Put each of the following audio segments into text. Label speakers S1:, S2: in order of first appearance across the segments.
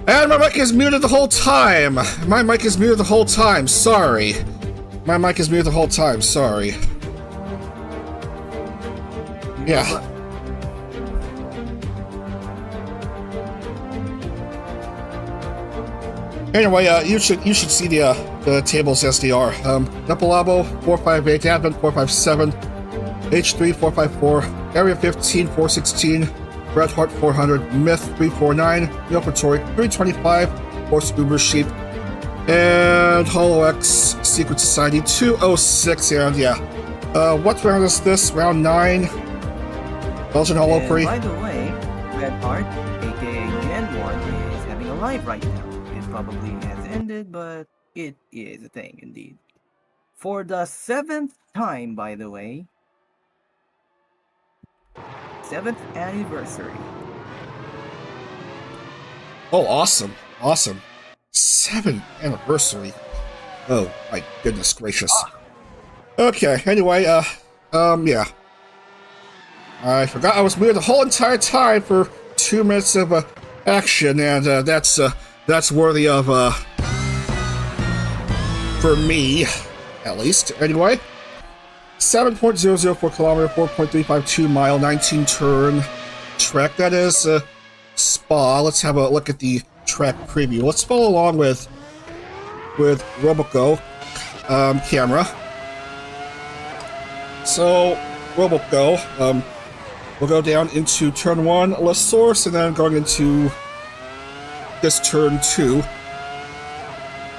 S1: And my mic is muted the whole time. My mic is muted the whole time. Sorry. My mic is muted the whole time. Sorry. Yeah. Anyway, you should see the tables as they are. Nepalabo 458, Advent 457, H3 454, Area 15 416, Red Heart 400, Myth 349, Neopertory 325, Horse Uber Sheep, and Holo X Secret Society 206. And yeah, what round is this? Round 9. Belgian Holo Prix.
S2: By the way, Red Heart, aka Gen 1, is having a live right now. It probably has ended, but it is a thing indeed. For the 7th time, by the way. 7th anniversary.
S1: Oh, awesome. Awesome. 7th anniversary. Oh, my goodness gracious. Okay, anyway, yeah. I forgot I was muted the whole entire time for 2 minutes of action, and that's worthy of for me, at least. Anyway, 7.004 kilometer, 4.352 mile, 19 turn track. That is Spa. Let's have a look at the track preview. Let's follow along with Roboco camera. So Roboco, we'll go down into turn 1, La Source, and then going into this turn 2.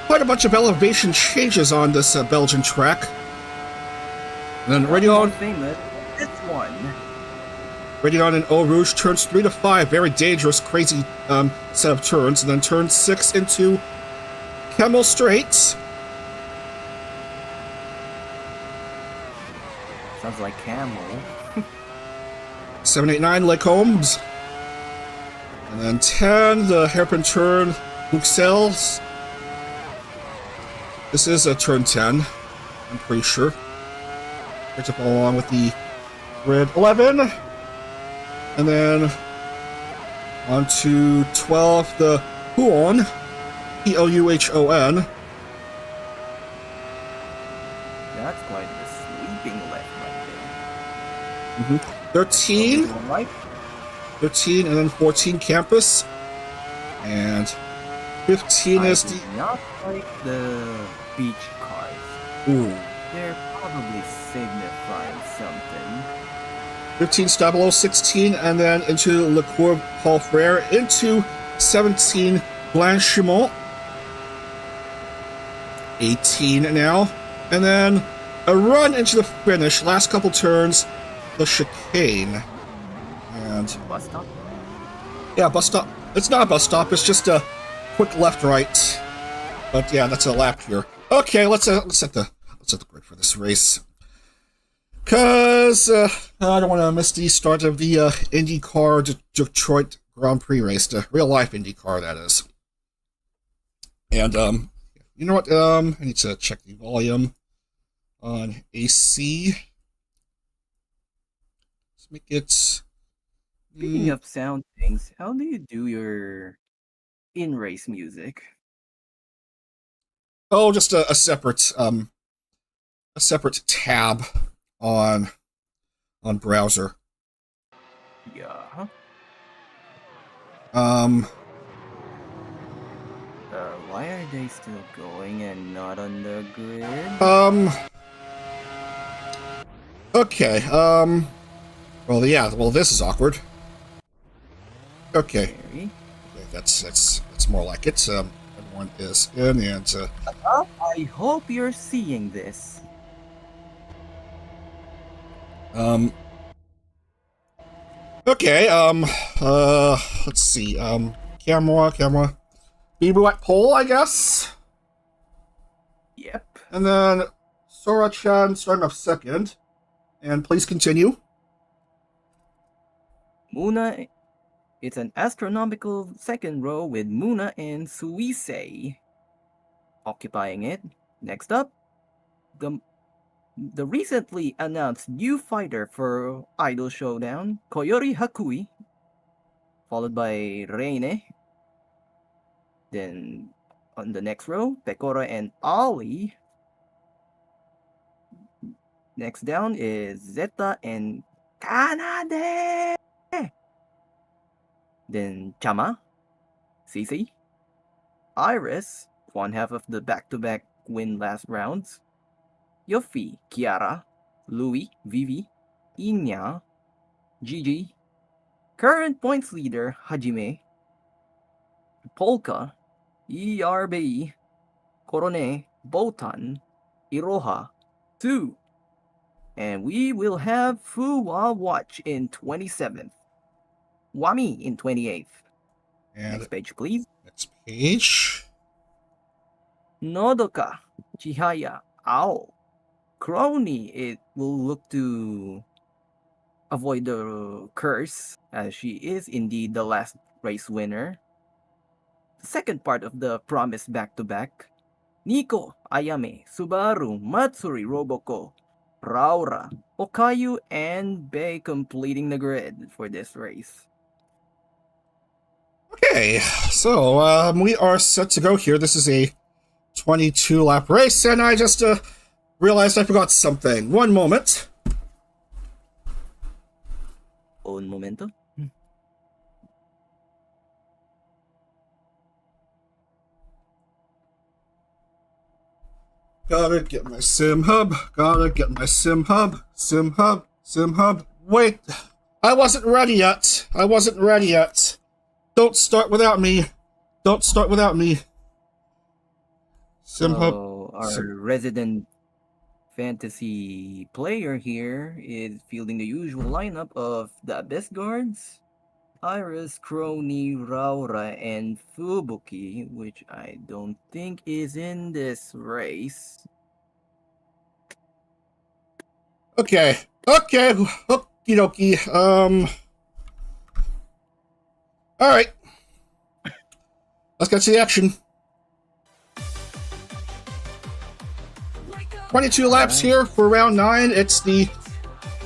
S1: Quite a bunch of elevation changes on this Belgian track. And then Radion,
S2: famous, this one.
S1: Radion and Eau Rouge turns 3 to 5, very dangerous, crazy set of turns. And then turn 6 into Camel Straits.
S2: Sounds like camel.
S1: 789 Lake Holmes. And then 10, the hairpin turn, Bruxelles. This is a turn 10, I'm pretty sure. To follow along with the grid 11. And then on to 12, the Pouhon, P-O-U-H-O-N.
S2: That's quite the sweeping left right there.
S1: 13.
S2: Right.
S1: 13, and then 14, Campus. And 15 is the...
S2: not like the beach cars.
S1: Ooh.
S2: They're probably signifying something.
S1: 15, Stavelot, 16, and then into Le Cour Paul Frere, into 17, Blanchimont. 18 now. And then a run into the finish, last couple turns, the chicane. And
S2: Bus stop?
S1: yeah, bus stop. It's not a bus stop, it's just a quick left-right. But yeah, that's a lap here. Okay, let's set the grid for this race. Cause I don't want to miss the start of the IndyCar Detroit Grand Prix race, the real life IndyCar, that is. And you know what? I need to check the volume on AC. Let's make it.
S2: Speaking of sound things, how do you do your in-race music?
S1: Oh, just a separate tab on browser.
S2: Yeah. Why are they still going and not on the grid?
S1: Okay. Well, yeah. Well, this is awkward. Okay.
S2: Very.
S1: Okay, that's more like it. Everyone is in, and
S2: I hope you're seeing this.
S1: Okay. Let's see. Camera. Bibu at pole, I guess.
S2: Yep.
S1: And then Sora-chan starting off second. And please continue.
S2: Muna, it's an astronomical second row with Muna and Suisei occupying it. Next up, the recently announced new fighter for Idol Showdown, Koyori Hakui, followed by Reine. Then on the next row, Pecora and Ali. Next down is Zeta and Kanade. Then Chama, Cici, Iris, one half of the back-to-back win last rounds, Yofi, Kiara, Louis, Vivi, Inya, Gigi, current points leader Hajime, Polka, ERB, Korone, Botan, Iroha, Sue, and we will have Fuwa Watch in 27th, Wami in 28th.
S1: And
S2: Next page, please.
S1: next page.
S2: Nodoka, Chihaya, Ao, Crony, it will look to avoid the curse, as she is indeed the last race winner. The second part of the promised back-to-back. Nico, Ayame, Subaru, Matsuri, Roboko, Raura, Okayu, and Bei completing the grid for this race.
S1: Okay, so we are set to go here. This is a 22-lap race, and I just realized I forgot something. One moment.
S2: Un momento.
S1: Gotta get my sim hub. Gotta get my sim hub. Sim hub. Sim hub. Wait, I wasn't ready yet. I wasn't ready yet. Don't start without me. Don't start without me. Sim hub.
S2: Our resident fantasy player here is fielding the usual lineup of the Abyss Guards, Iris, Crony, Raura, and Fubuki, which I don't think is in this race.
S1: Okay. Okay. Okie dokie. Alright. Let's get to the action. 22 laps here for round 9. It's the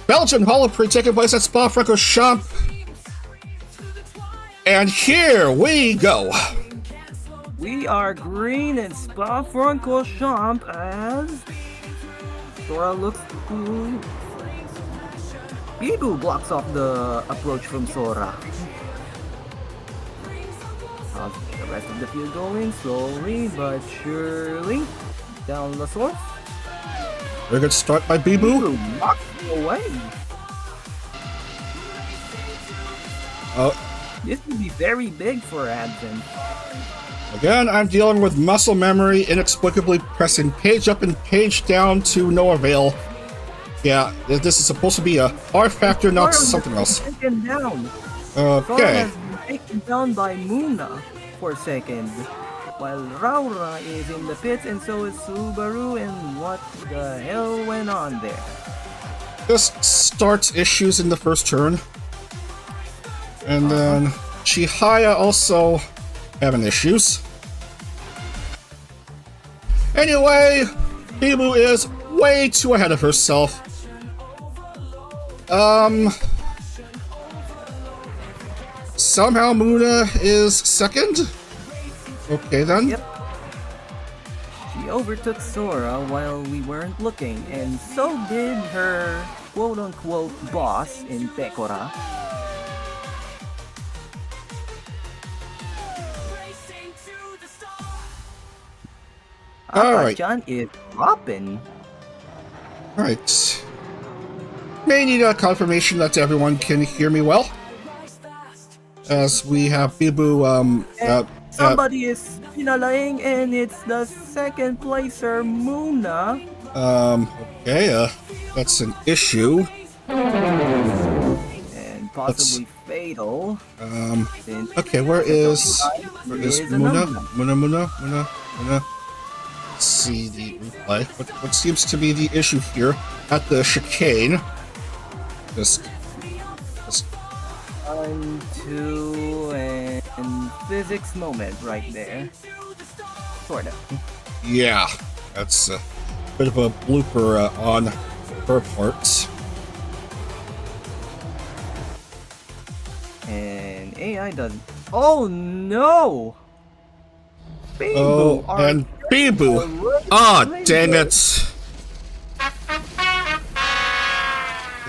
S1: Belgian Holo Prix taking place at Spa-Francorchamps. And here we go.
S2: We are green in Spa-Francorchamps as Sora looks to Bibu blocks off the approach from Sora. The rest of the field going slowly but surely down the source.
S1: Very good start by Bibu.
S2: Knocks away. This would be very big for Adson.
S1: Again, I'm dealing with muscle memory, inexplicably pressing page up and page down to no avail. Yeah, this is supposed to be a R factor, not something else.
S2: Taken down.
S1: Okay.
S2: Has been taken down by Muna for a second, while Raura is in the pits, and so is Subaru. And what the hell went on there?
S1: Just start issues in the first turn. And then Chihaya also having issues. Anyway, Bibu is way too ahead of herself. Somehow Muna is second? Okay then.
S2: Yep. She overtook Sora while we weren't looking, and so did her quote-unquote boss in Pecora.
S1: Alright.
S2: John is dropping.
S1: Alright. May need a confirmation that everyone can hear me well. As we have Bibu,
S2: somebody is pinalaying, and it's the second placer, Muna.
S1: Okay, that's an issue.
S2: And possibly fatal.
S1: Okay, where is Muna? Muna? Let's see the replay. What seems to be the issue here at the chicane? Just
S2: 1, 2, and physics moment right there. Sort of.
S1: Yeah, that's a bit of a blooper on her part.
S2: And AI does. Oh no!
S1: Oh, and Bibu. Ah, dang it.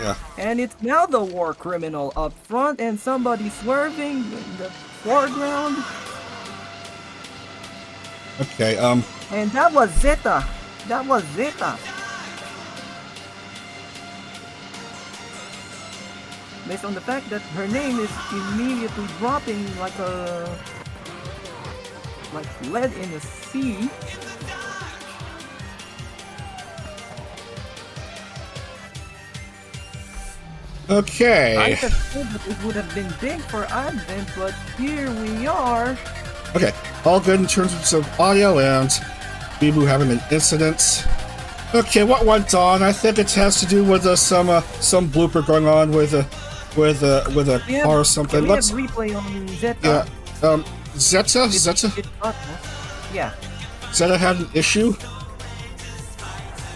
S1: Yeah.
S2: And it's now the war criminal up front and somebody swerving in the foreground.
S1: Okay,
S2: And that was Zeta. That was Zeta. Based on the fact that her name is immediately dropping like lead in the sea.
S1: okay.
S2: I have said that it would have been big for Advent, but here we are.
S1: Okay, all good in terms of audio and Bibu having an incident. Okay, what went on? I think it has to do with some blooper going on with a car or something.
S2: Let's replay on Zeta.
S1: Yeah, Zeta.
S2: Yeah.
S1: Zeta had an issue.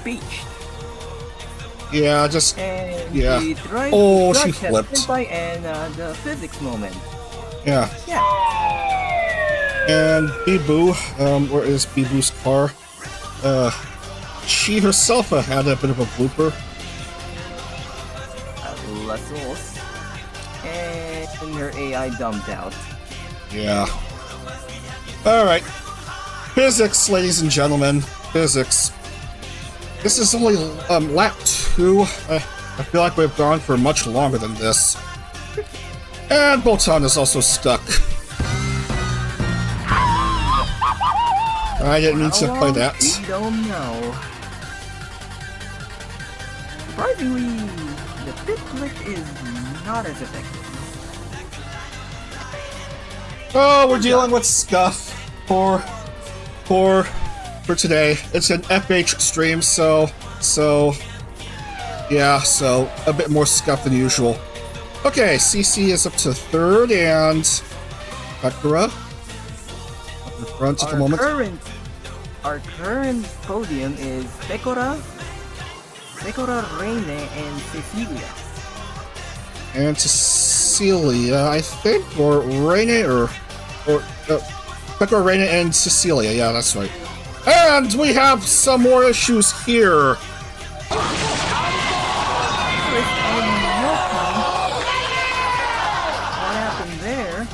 S2: Beach.
S1: Yeah, just
S2: And
S1: yeah.
S2: Oh,
S1: she flipped.
S2: And the physics moment.
S1: Yeah.
S2: Yeah.
S1: And Bibu, where is Bibu's car? She herself had a bit of a blooper.
S2: La sauce. And her AI dumped out.
S1: Yeah. Alright. Physics, ladies and gentlemen. Physics. This is only lap 2. I feel like we've gone for much longer than this. And Botan is also stuck. I didn't mean to play that.
S2: We don't know. Surprisingly, the pit glitch is not as effective.
S1: Oh, we're dealing with scuff for today. It's an FH stream, so yeah, so a bit more scuff than usual. Okay, CC is up to 3rd and Gura up in front at the moment.
S2: Our current podium is Pecora, Reine, and Cecilia.
S1: And Cecilia, I think, or Reine, or Pecora, Reine, and Cecilia. Yeah, that's right. And we have some more issues here.
S2: What happened there?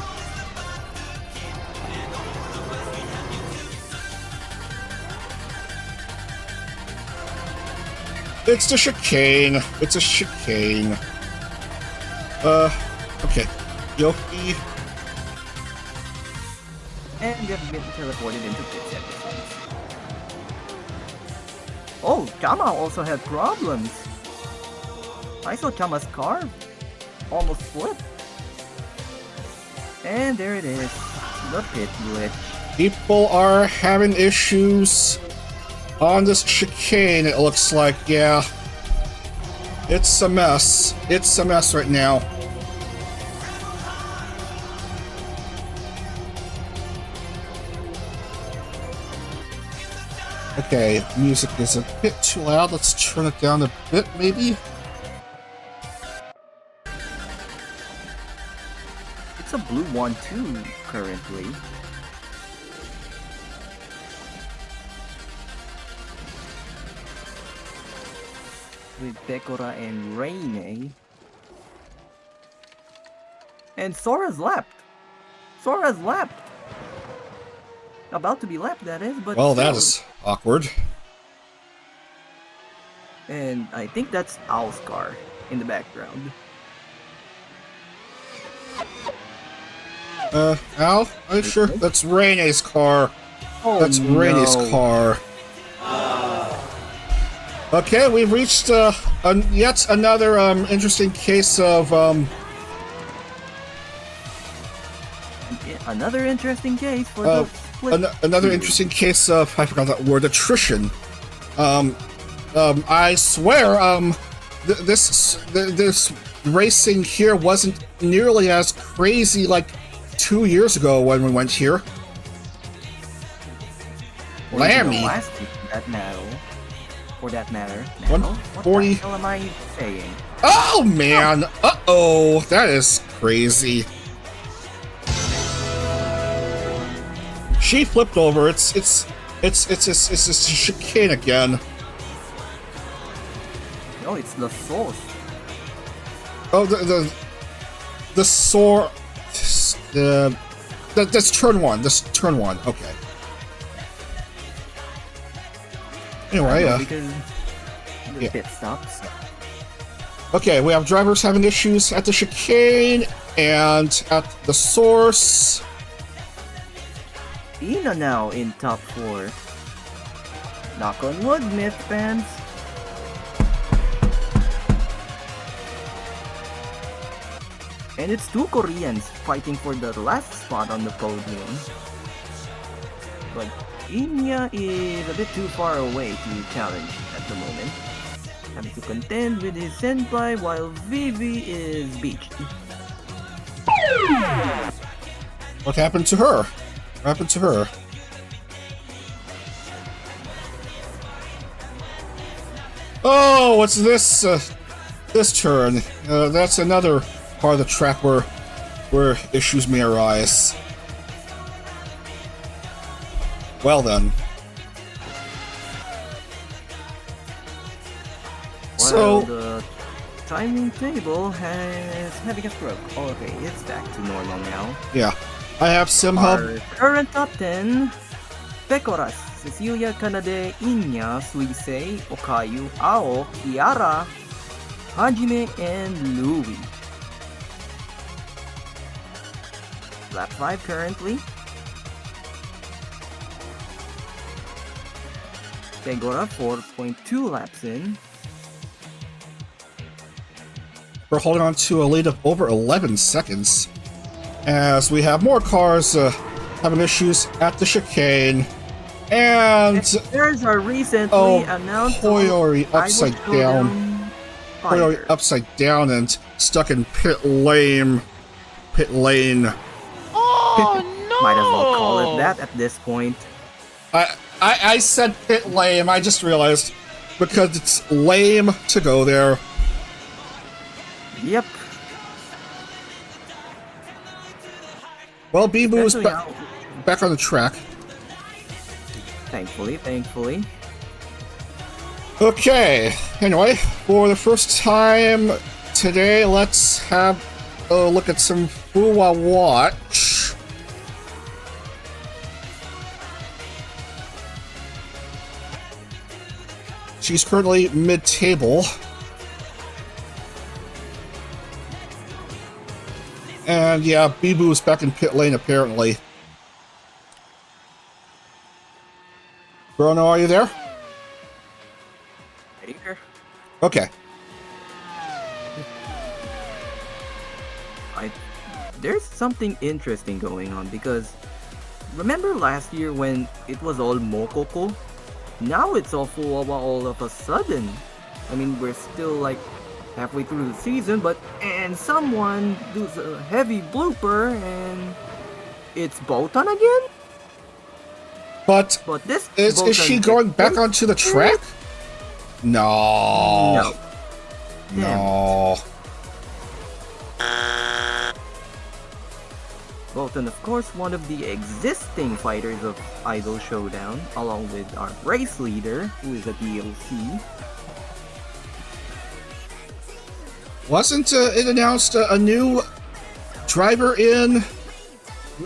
S1: It's the chicane. It's a chicane. Okay. Yoki.
S2: And they've been teleported into pits ever since. Oh, Chama also had problems. I saw Chama's car almost flip. And there it is. The pit glitch.
S1: People are having issues on this chicane, it looks like. Yeah. It's a mess. It's a mess right now. Okay, music is a bit too loud. Let's turn it down a bit, maybe?
S2: It's a blue one too, currently. With Pecora and Reine. And Sora's lapped. Sora's lapped. About to be lapped, that is, but...
S1: Well, that is awkward.
S2: And I think that's Owl's car in the background.
S1: Al? Are you sure? That's Reine's car.
S2: Oh,
S1: That's Reine's car. Okay, we've reached yet another interesting case of
S2: Another interesting case for the split.
S1: Another interesting case of, I forgot that word, attrition. I swear, this racing here wasn't nearly as crazy like 2 years ago when we went here. Lammy.
S2: Last week, that matter. For that matter.
S1: 140.
S2: What the hell am I saying?
S1: Oh man! Uh-oh, that is crazy. She flipped over. It's a chicane again.
S2: No, it's the sauce.
S1: Oh, the sore. That's turn one. This turn one. Okay. Anyway,
S2: because the pit stops.
S1: Okay, we have drivers having issues at the chicane and at the source.
S2: Ina now in top 4. Knock on wood, myth fans. And it's 2 Koreans fighting for the last spot on the podium. But Inya is a bit too far away to challenge at the moment, having to contend with his senpai while Vivi is beached.
S1: What happened to her? What happened to her? Oh, what's this? This turn. That's another part of the track where issues may arise. Well then. So
S2: the timing table is having a stroke. Okay, it's back to normal now.
S1: Yeah, I have SimHub.
S2: Our current top 10: Pecoras, Cecilia, Kanade, Inya, Suisei, Okayu, Ao, Kiara, Hajime, and Louie. Lap 5 currently. Pegora 4.2 laps in.
S1: We're holding on to a lead of over 11 seconds as we have more cars having issues at the chicane. And
S2: there's our recently announced
S1: Koyori upside down. Koyori upside down and stuck in pit lane.
S3: Oh no!
S2: Might as well call it that at this point.
S1: I said pit lame, I just realized, because it's lame to go there.
S2: Yep.
S1: Well, Bibu's back on the track.
S2: Thankfully.
S1: Okay, anyway, for the first time today, let's have a look at some Fuwa Watch. She's currently mid-table. And yeah, Bibu's back in pit lane apparently. Bruno, are you there?
S2: Right here.
S1: Okay.
S2: There's something interesting going on because remember last year when it was all Mokoko? Now it's all Fuwa all of a sudden. I mean, we're still like halfway through the season, and someone does a heavy blooper and it's Botan again?
S1: But
S2: this
S1: is she going back onto the track? No. No.
S2: Botan, of course, one of the existing fighters of Idol Showdown, along with our race leader, who is a DLC.
S1: Wasn't it announced a new driver in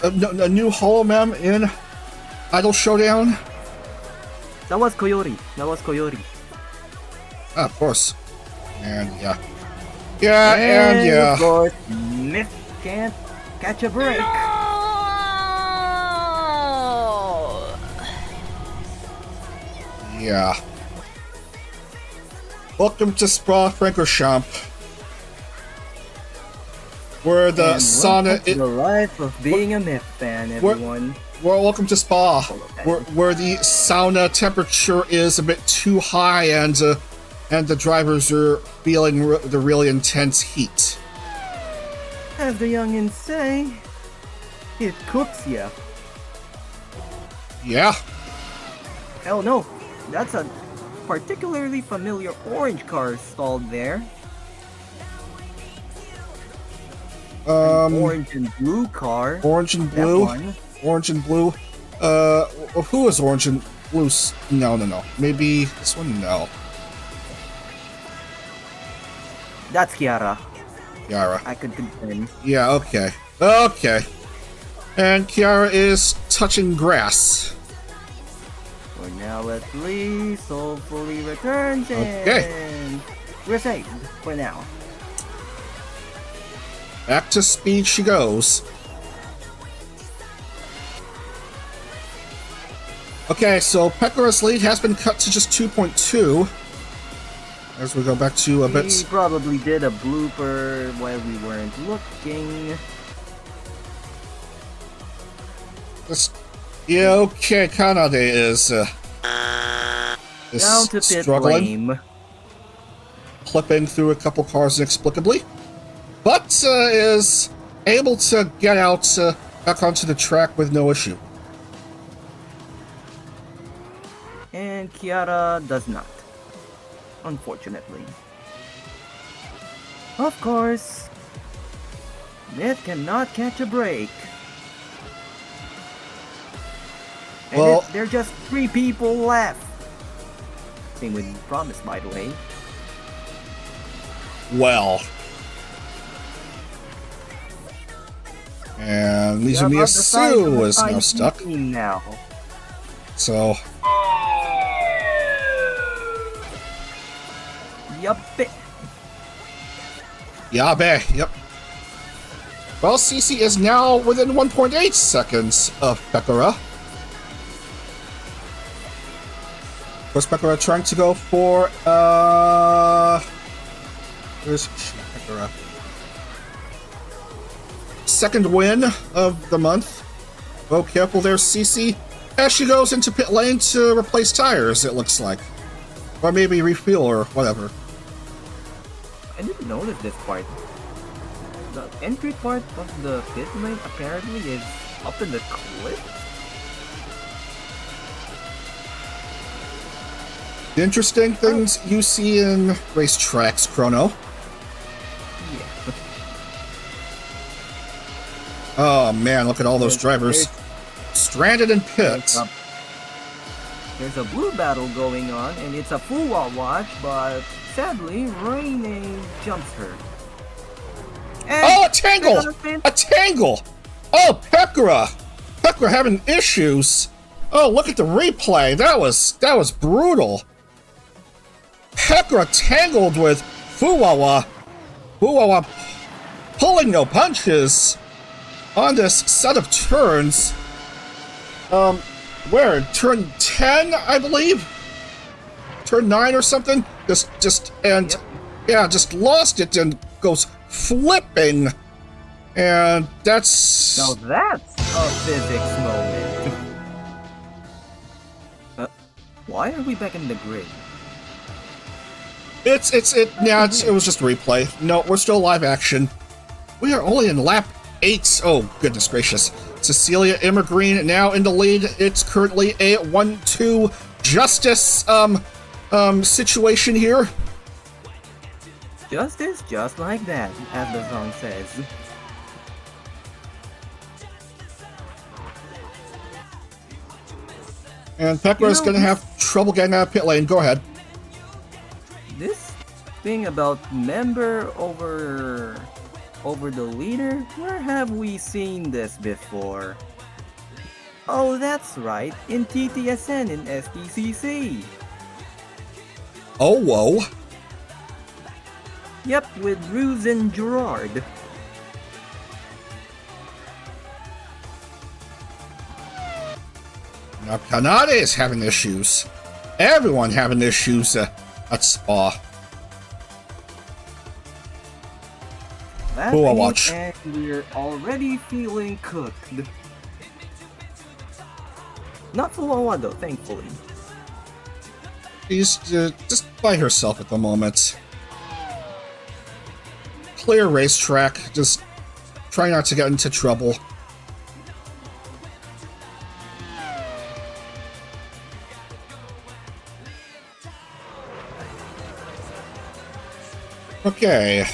S1: a new holomem in Idol Showdown?
S2: That was Koyori.
S1: Ah, of course. And yeah. And yeah.
S2: Of course, Myth can't catch a break.
S3: No!
S1: Yeah. Welcome to Spa-Francorchamps, where the sauna
S2: is the life of being a Myth fan, everyone.
S1: Well, welcome to Spa, where the sauna temperature is a bit too high, and the drivers are feeling the really intense heat.
S2: As the youngins say, it cooks ya.
S1: Yeah.
S2: Hell no, that's a particularly familiar orange car stalled there. An orange and blue car.
S1: Orange and blue. Who is orange and blue? No. Maybe this one? No.
S2: That's Kiara.
S1: Kiara.
S2: I could confirm.
S1: Yeah, okay. Okay. And Kiara is touching grass.
S2: For now, at least, hopefully returns
S1: Okay.
S2: and we're safe for now.
S1: Back to speed she goes. Okay, so Pekara's lead has been cut to just 2.2. As we go back to a bit.
S2: We probably did a blooper while we weren't looking.
S1: Yeah, okay, Kanade is
S2: Down to pit
S1: struggling,
S2: lane.
S1: clipping through a couple cars inexplicably, but is able to get out back onto the track with no issue.
S2: And Kiara does not. Unfortunately. Of course, it cannot catch a break. And
S1: Well,
S2: there are just 3 people left. Same with Promise, by the way.
S1: well. And Mizumiya Sue is now stuck.
S2: Now.
S1: So,
S2: Yup.
S1: Yabe, yep. Well, CC is now within 1.8 seconds of Pekara. Of course, Pekara trying to go for, where's Pekara? Second win of the month. Oh, careful there, CC. As she goes into pit lane to replace tires, it looks like. Or maybe refuel or whatever.
S2: I didn't notice this part. The entry part of the pit lane apparently is up in the cliff.
S1: The interesting things you see in racetracks, Chrono.
S2: Yeah.
S1: Oh man, look at all those drivers stranded in pits.
S2: There's a blue battle going on, and it's a full watch, but sadly, Raine jumps her. And
S1: Oh, a tangle! A tangle! Oh, Pekara! Pekara having issues. Oh, look at the replay. That was brutal. Pekara tangled with Fuwawa. Fuwawa pulling no punches on this set of turns. Where? Turn 10, I believe? Turn 9 or something? Just lost it and goes flipping. And that's...
S2: Now that's a physics moment. Why are we back in the grid?
S1: It was just a replay. No, we're still live action. We are only in lap 8. Oh, goodness gracious. Cecilia Immergreen now in the lead. It's currently a 1-2 justice situation here.
S2: Justice just like that, as the song says.
S1: And Pekara's gonna have trouble getting out of pit lane. Go ahead.
S2: This thing about member over the leader? Where have we seen this before? Oh, that's right, in TT Assen in STCC.
S1: Oh, whoa.
S2: Yep, with Ruse and Gerard.
S1: Now Kanade is having issues. Everyone having issues at Spa.
S2: Ooh,
S1: I watch.
S2: And we're already feeling cooked. Not Fuwawa though, thankfully.
S1: She's just by herself at the moment. Clear racetrack, just try not to get into trouble. Okay,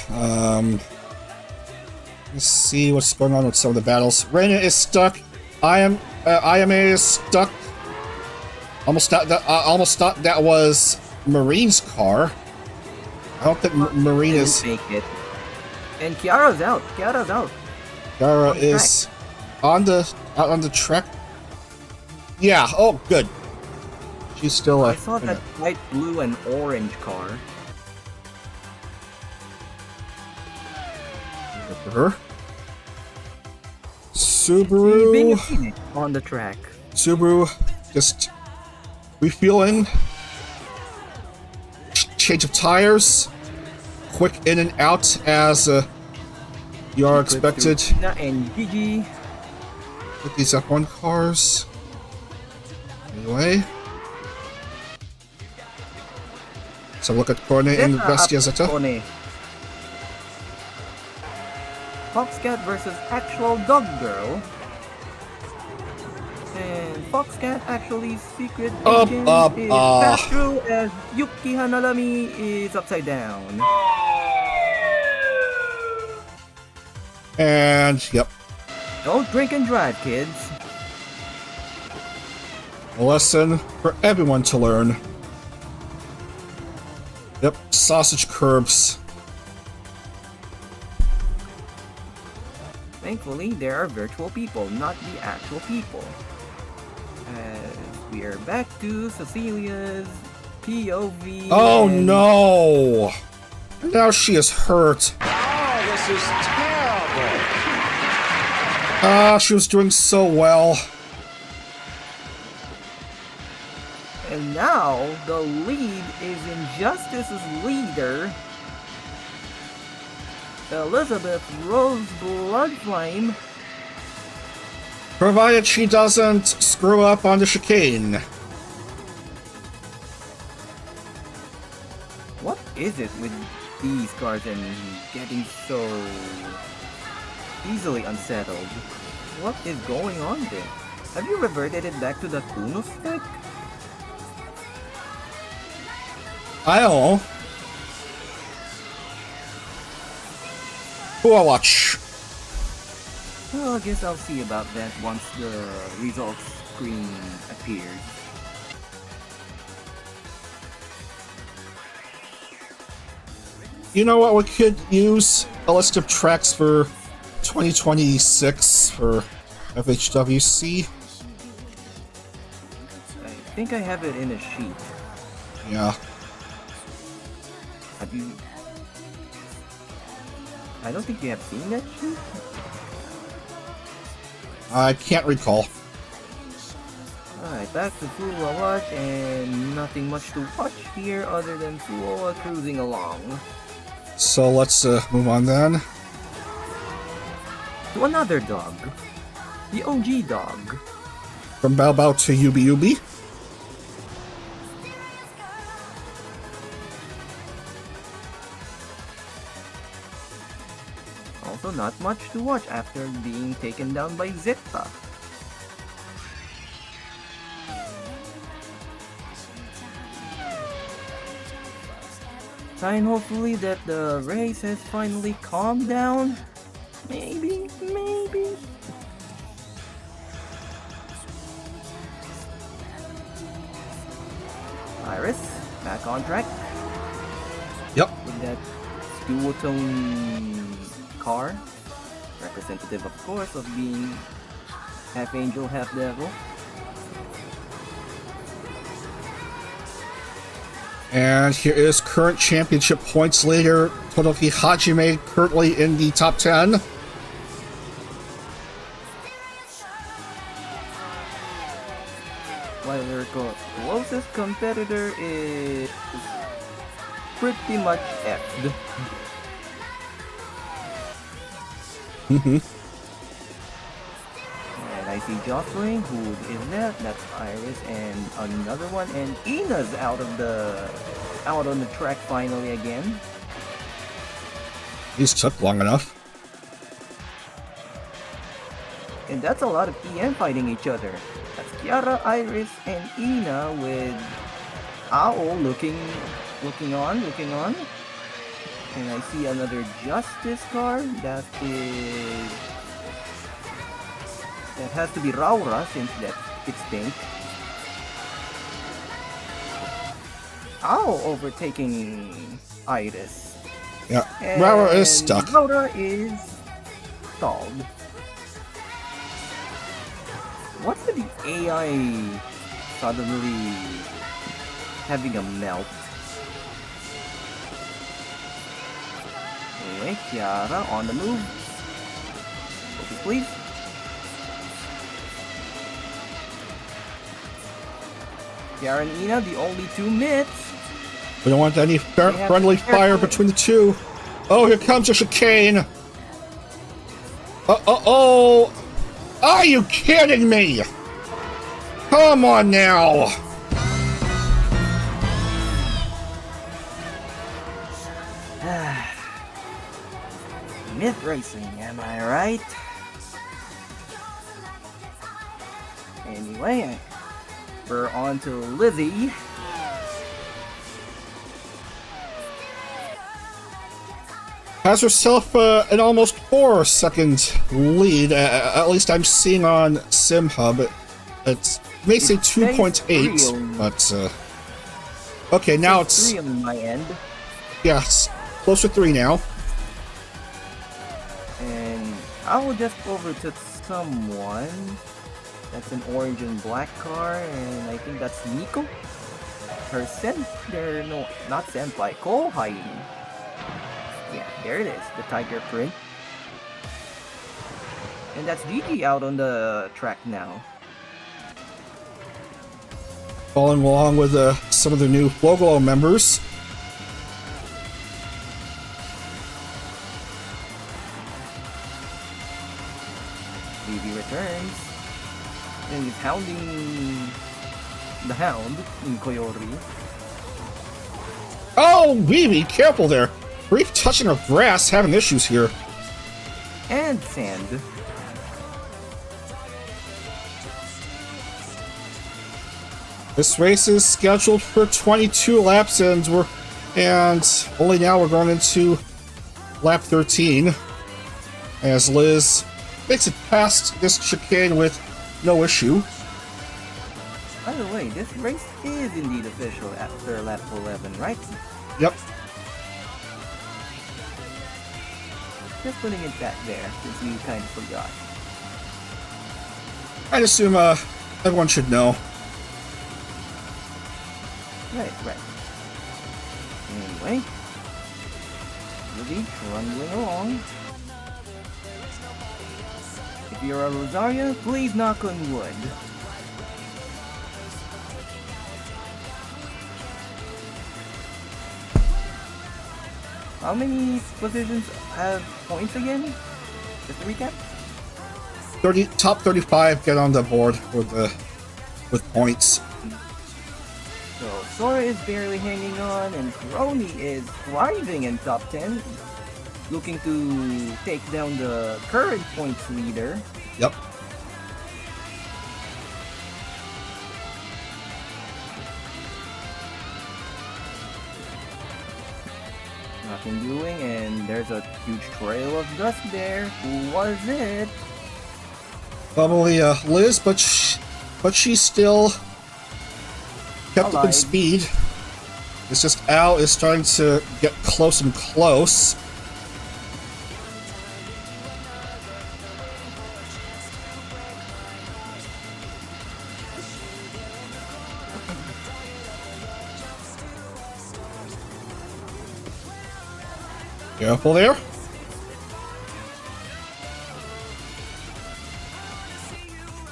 S1: let's see what's going on with some of the battles. Reina is stuck. I am IMA is stuck. Almost thought that was Marine's car. I don't think Marine is.
S2: Make it. And Kiara's out.
S1: Gura is out on the track. Yeah. Oh, good. She's still.
S2: I saw that light blue and orange car.
S1: Look for her. Subaru
S2: Being a Phoenix on the track.
S1: Subaru just refueling. Change of tires. Quick in and out as you are expected.
S2: And Gigi.
S1: With these F1 cars. Anyway. So look at Corne and Vestiazetta.
S2: Foxcat versus actual dog girl. And Foxcat actually secret agent is passed through as Yuki Hanalami is upside down.
S1: And yep.
S2: Don't drink and drive, kids.
S1: A lesson for everyone to learn. Yep, sausage curbs.
S2: Thankfully, there are virtual people, not the actual people. As we are back to Cecilia's POV.
S1: Oh no! Now she is hurt.
S3: Oh, this is terrible.
S1: Ah, she was doing so well.
S2: And now, the lead is Injustice's leader, Elizabeth Rose Bloodflame.
S1: Provided she doesn't screw up on the chicane.
S2: What is it with these cars and getting so easily unsettled? What is going on there? Have you reverted it back to the Kuno spec?
S1: I don't know. Who I watch?
S2: Well, I guess I'll see about that once the results screen appears.
S1: You know what? We could use a list of tracks for 2026 for FHWC.
S2: I think I have it in a sheet.
S1: Yeah.
S2: Have you... I don't think you have seen that sheet?
S1: I can't recall.
S2: Alright, back to Fuwa Watch, and nothing much to watch here other than Fuwa cruising along.
S1: So let's move on then.
S2: To another dog. The OG dog.
S1: From Bao Bao to Yubi Yubi.
S2: Also not much to watch after being taken down by Zeta. Sign hopefully that the race has finally calmed down. Maybe. Iris, back on track.
S1: Yep.
S2: With that duotone car. Representative, of course, of being half angel, half devil.
S1: And here is current championship points leader Todoroki Hajime, currently in the top 10.
S2: While their closest competitor is pretty much F'd. And I see Jocelyn, who is that? That's Iris, and another one, and Ina's out on the track finally again.
S1: These took long enough.
S2: And that's a lot of EM fighting each other. That's Kiara, Iris, and Ina with Ao looking on. And I see another Justice car. That is That has to be Raura since that's extinct. Oh, overtaking Iris.
S1: Yeah,
S2: And
S1: Raura is stuck.
S2: Raura is stalled. What's with the AI suddenly having a melt? Anyway, Kiara on the move. Focus, please. Kiara and Ina, the only two mitts.
S1: We don't want any friendly fire between the two. Oh, here comes a chicane. Oh. Are you kidding me? Come on now.
S2: Myth racing, am I right? Anyway, we're on to Lizzie.
S1: Has herself an almost 4-second lead. At least I'm seeing on SimHub. It may say 2.8, but okay, now it's
S2: 3 on my end.
S1: yeah, it's close to 3 now.
S2: And I will just overtook someone. That's an orange and black car, and I think that's Nico. Her no, not senpai, Kohai. Yeah, there it is, the tiger print. And that's Gigi out on the track now.
S1: Following along with some of the new Vogelo members.
S2: Gigi returns. And he's hounding the hound in Koyori.
S1: Oh, Vivi, careful there. Brief touching of grass, having issues here.
S2: And sand.
S1: This race is scheduled for 22 laps, and only now we're going into lap 13, as Liz makes it past this chicane with no issue.
S2: By the way, this race is indeed official after lap 11, right?
S1: Yep.
S2: Just putting it back there, since you kind of forgot.
S1: I'd assume everyone should know.
S2: Right. Anyway, Ruby trundling along. If you're a Rosaria, please knock on wood. How many positions have points again? Just to recap?
S1: Top 35 get on the board with points.
S2: So Sora is barely hanging on, and Crony is thriving in top 10, looking to take down the current points leader.
S1: Yep.
S2: Nothing doing, and there's a huge trail of dust there. Who was it?
S1: Probably Liz, but she still kept up in
S2: Alive.
S1: speed. It's just Al is starting to get close and close. Careful there.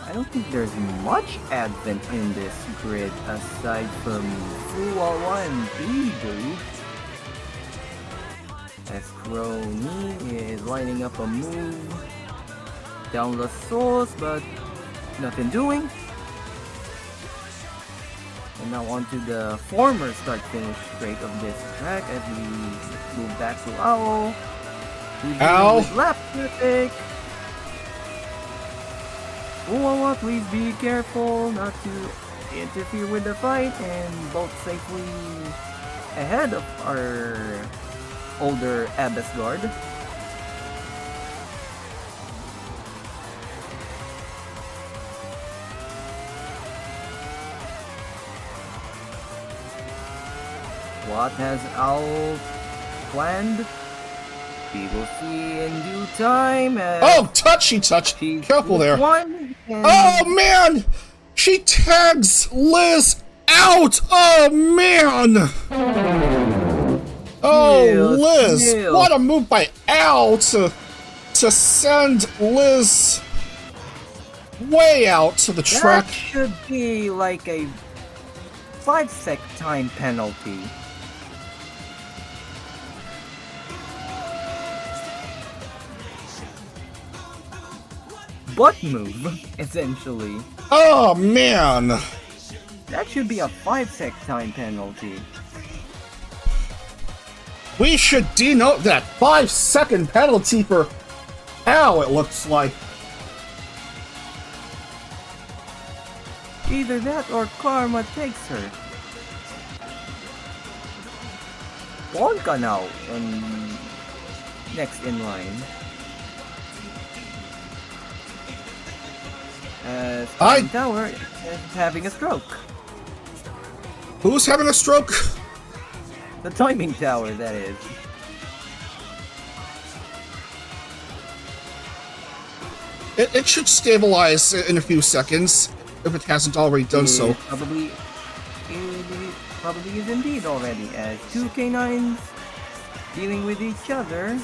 S2: I don't think there's much advent in this grid aside from Fuwawa and Bibu. As Crony is lining up a move down the source, but nothing doing. And now on to the former start-finish straight of this track as we move back to Owl.
S1: Owl!
S2: Lap perfect! Fuwawa, please be careful not to interfere with the fight, and both safely ahead of our older Abyss Guard. What has Owl planned? We will see in due time.
S1: Oh, touchy touch!
S2: She
S1: Careful there.
S2: won, and
S1: Oh man! She tags Liz out! Oh man! Oh,
S2: Yes,
S1: Liz!
S2: yes.
S1: What a move by Al to send Liz way out to the track.
S2: That should be like a 5-sec time penalty. Butt move, essentially.
S1: Oh man!
S2: That should be a 5-sec time penalty.
S1: We should denote that 5-second penalty for Al, it looks like.
S2: Either that or Karma takes her. Polka now, next in line. Spine Tower is having a stroke.
S1: Who's having a stroke?
S2: The timing tower, that is.
S1: It should stabilize in a few seconds, if it hasn't already done so.
S2: Probably is indeed already, as two K9s dealing with each other.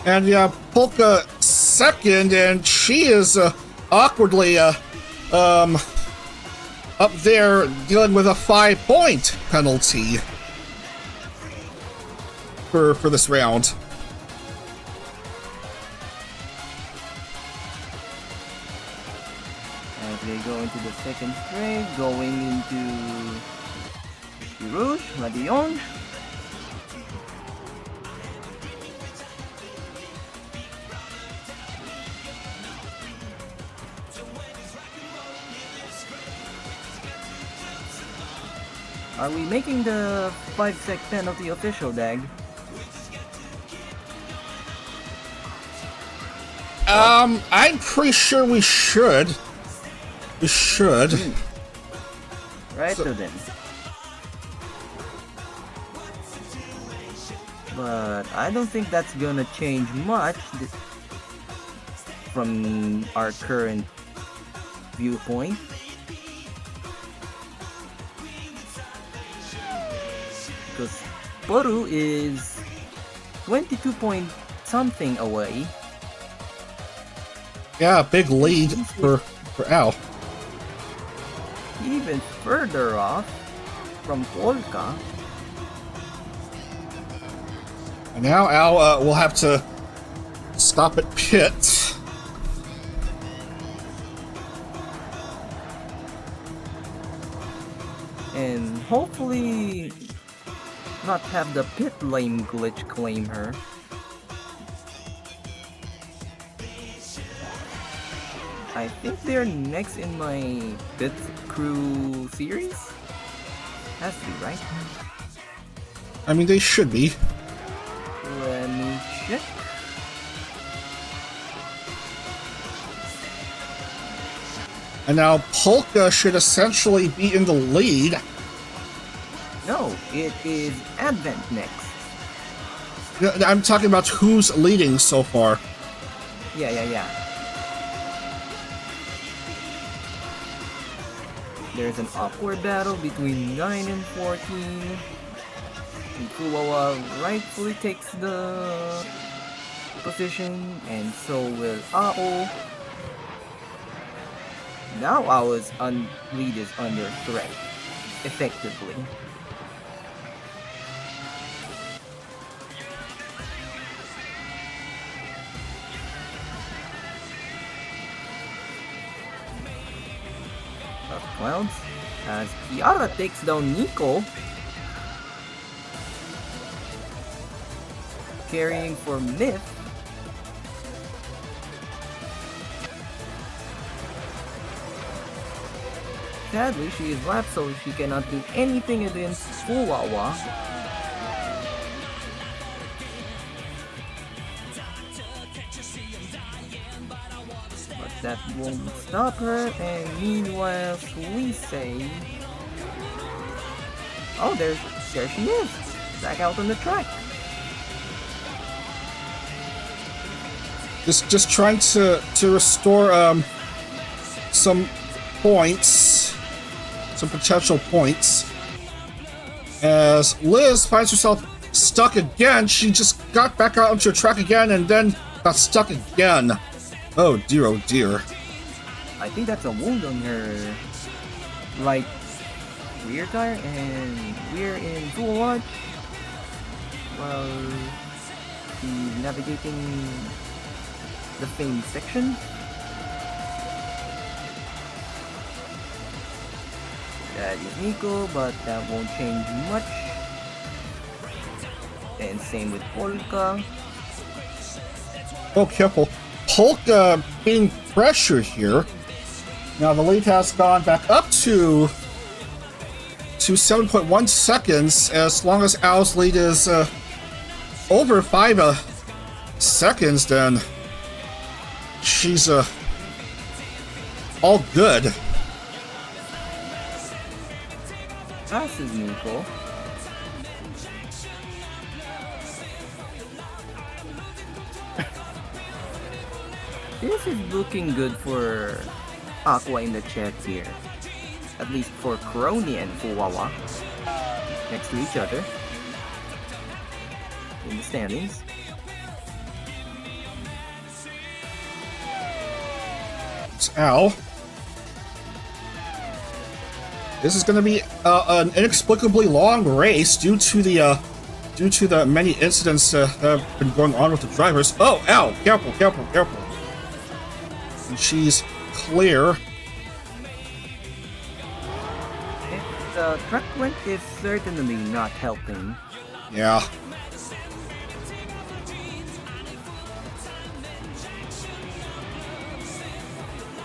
S1: And yeah, Polka second, and she is awkwardly up there dealing with a 5-point penalty for this round.
S2: As they go into the second straight, going into Rouge, Radion. Are we making the 5-sec penalty official, Dag?
S1: I'm pretty sure we should. We should.
S2: Right, so then. But I don't think that's gonna change much from our current viewpoint. Because Boru is 22 point something away.
S1: Yeah, big lead for Al.
S2: Even further off from Polka.
S1: And now Al will have to stop at pit.
S2: And hopefully not have the pit lane glitch claim her. I think they're next in my pit crew series. Has to be, right?
S1: I mean, they should be.
S2: Let me check.
S1: And now Polka should essentially be in the lead.
S2: No, it is Advent next.
S1: I'm talking about who's leading so far.
S2: Yeah. There's an awkward battle between 9 and 14. And Kuwawa rightfully takes the position, and so will Ao. Now Ao's lead is under threat, effectively. Clouds, as Kiara takes down Nico, carrying for Myth. Sadly, she is left, so she cannot do anything against Fuwawa. But that won't stop her, and meanwhile, we say... Oh, there she is! back out on the track.
S1: Just trying to restore some points, some potential points. As Liz finds herself stuck again, she just got back out onto the track again and then got stuck again. Oh dear, oh dear.
S2: I think that's a wound on her right rear tire, and we're in full watch while she's navigating the famed section. That is Nico, but that won't change much. And same with Polka.
S1: Oh, careful. Polka being pressured here. Now the lead has gone back up to 7.1 seconds. As long as Al's lead is over 5 seconds, then she's all good.
S2: Passes Nico. This is looking good for Aqua in the chat here. At least for Crony and Fuwawa. Next to each other. In the standings.
S1: It's Al. This is going to be an inexplicably long race due to the many incidents that have been going on with the drivers. Oh, Al! Careful, careful, careful. And she's clear.
S2: The track went is certainly not helping.
S1: Yeah.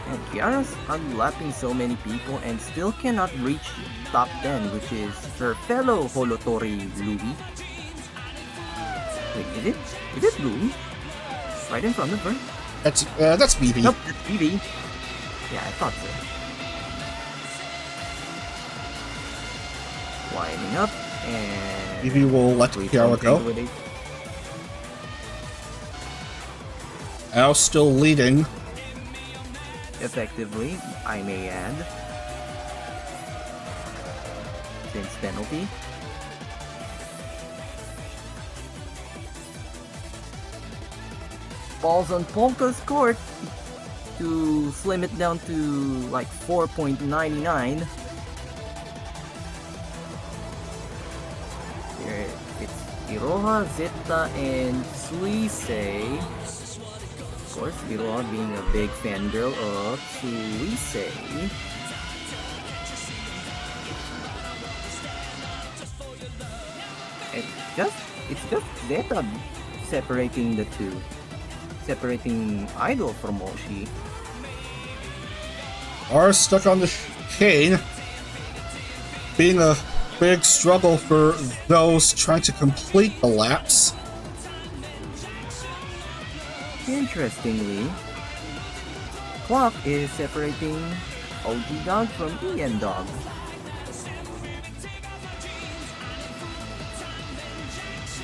S2: And Kiara's unlapping so many people and still cannot reach top 10, which is her fellow Holotori Louis. Wait, is it Louis? Right in front of her?
S1: That's BB.
S2: Nope, that's BB. Yeah, I thought so. Winding up, and
S1: BB will let Kiara go. Al still leading.
S2: Effectively, I may add. Since penalty. Balls on Polka's court to slim it down to like 4.99. Here it's Iroha, Zeta, and Suisei. Of course, Iroha being a big fangirl of Suisei. It's just Zeta separating the two. Separating Idol from Oshi.
S1: Are stuck on the chicane. Being a big struggle for those trying to complete the laps.
S2: Interestingly, Clock is separating OG Dog from EN Dog.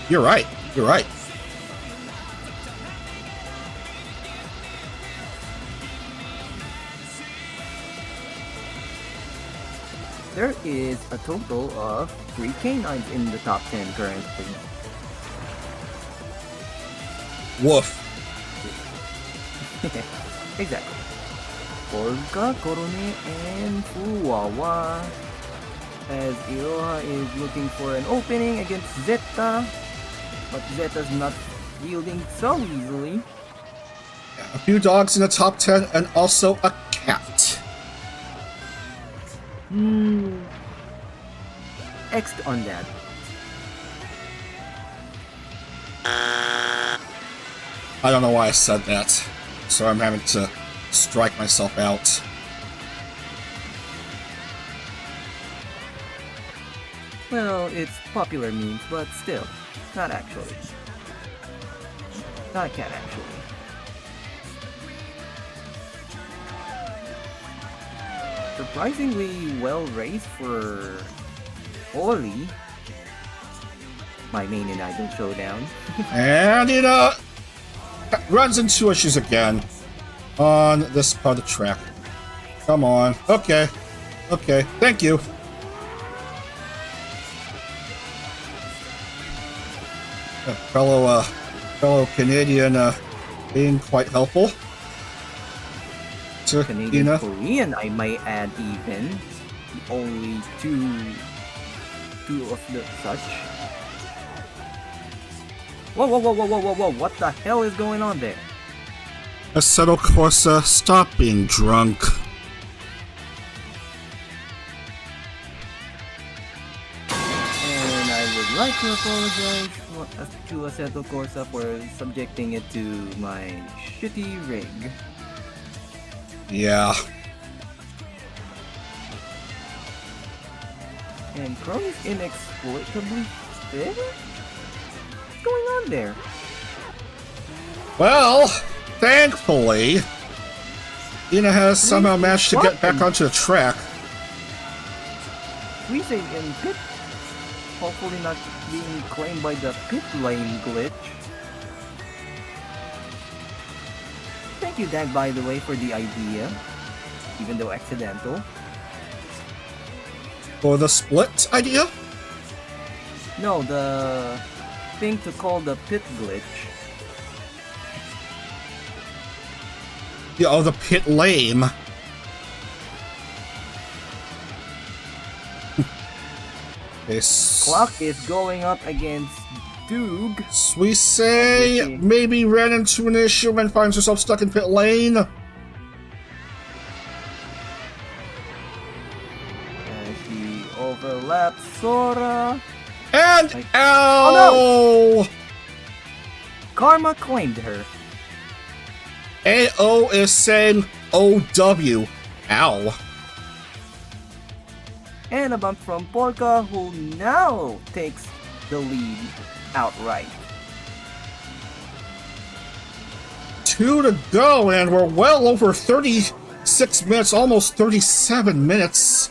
S1: You're right. You're right.
S2: There is a total of 3 canines in the top 10 currently.
S1: Woof.
S2: Exactly. Polka, Korone, and Fuwawa. As Iroha is looking for an opening against Zeta, but Zeta's not yielding so easily.
S1: A few dogs in the top 10 and also a cat.
S2: X on that.
S1: I don't know why I said that, so I'm having to strike myself out.
S2: Well, it's popular memes, but still, not actually. Not a cat, actually. Surprisingly well raced for Oli. my main and idol showdown.
S1: And it runs into issues again on this part of the track. Come on. Okay. Okay. Thank you. Fellow Canadian being quite helpful. To
S2: Canadian
S1: Ina.
S2: Korean, I might add even. Only two of the such. Whoa, whoa, whoa, whoa, whoa, whoa, whoa, what the hell is going on there?
S1: Assetto Corsa, stop being drunk.
S2: And I would like to apologize to Assetto Corsa for subjecting it to my shitty rig.
S1: Yeah.
S2: And Chrome is inexplicably fit? What's going on there?
S1: Well, thankfully, Ina has somehow managed to get back onto the track.
S2: We say in pit. Hopefully not being claimed by the pit lane glitch. Thank you, Dag, by the way, for the idea, even though accidental.
S1: For the split idea?
S2: No, the thing to call the pit glitch.
S1: Yeah, oh, the pit lame.
S2: Clock is going up against Doog.
S1: Suisse maybe ran into an issue and finds herself stuck in pit lane.
S2: As he overlaps Sora.
S1: And ow!
S2: Oh no! Karma claimed her.
S1: AO is saying OW. Ow.
S2: And a bump from Polka, who now takes the lead outright.
S1: 2 to go, and we're well over 36 minutes, almost 37 minutes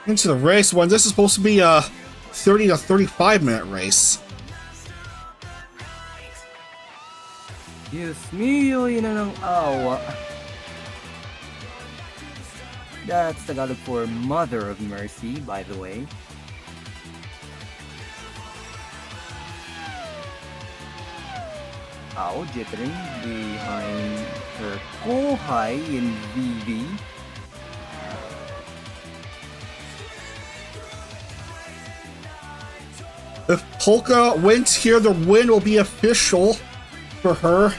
S1: into the race, when this is supposed to be a 30 to 35 minute race.
S2: Diyos mio, yun na ng awa. That's Tagalog for Mother of Mercy, by the way. Ow, jittering behind her Kohai in VV.
S1: If Polka wins here, the win will be official for her.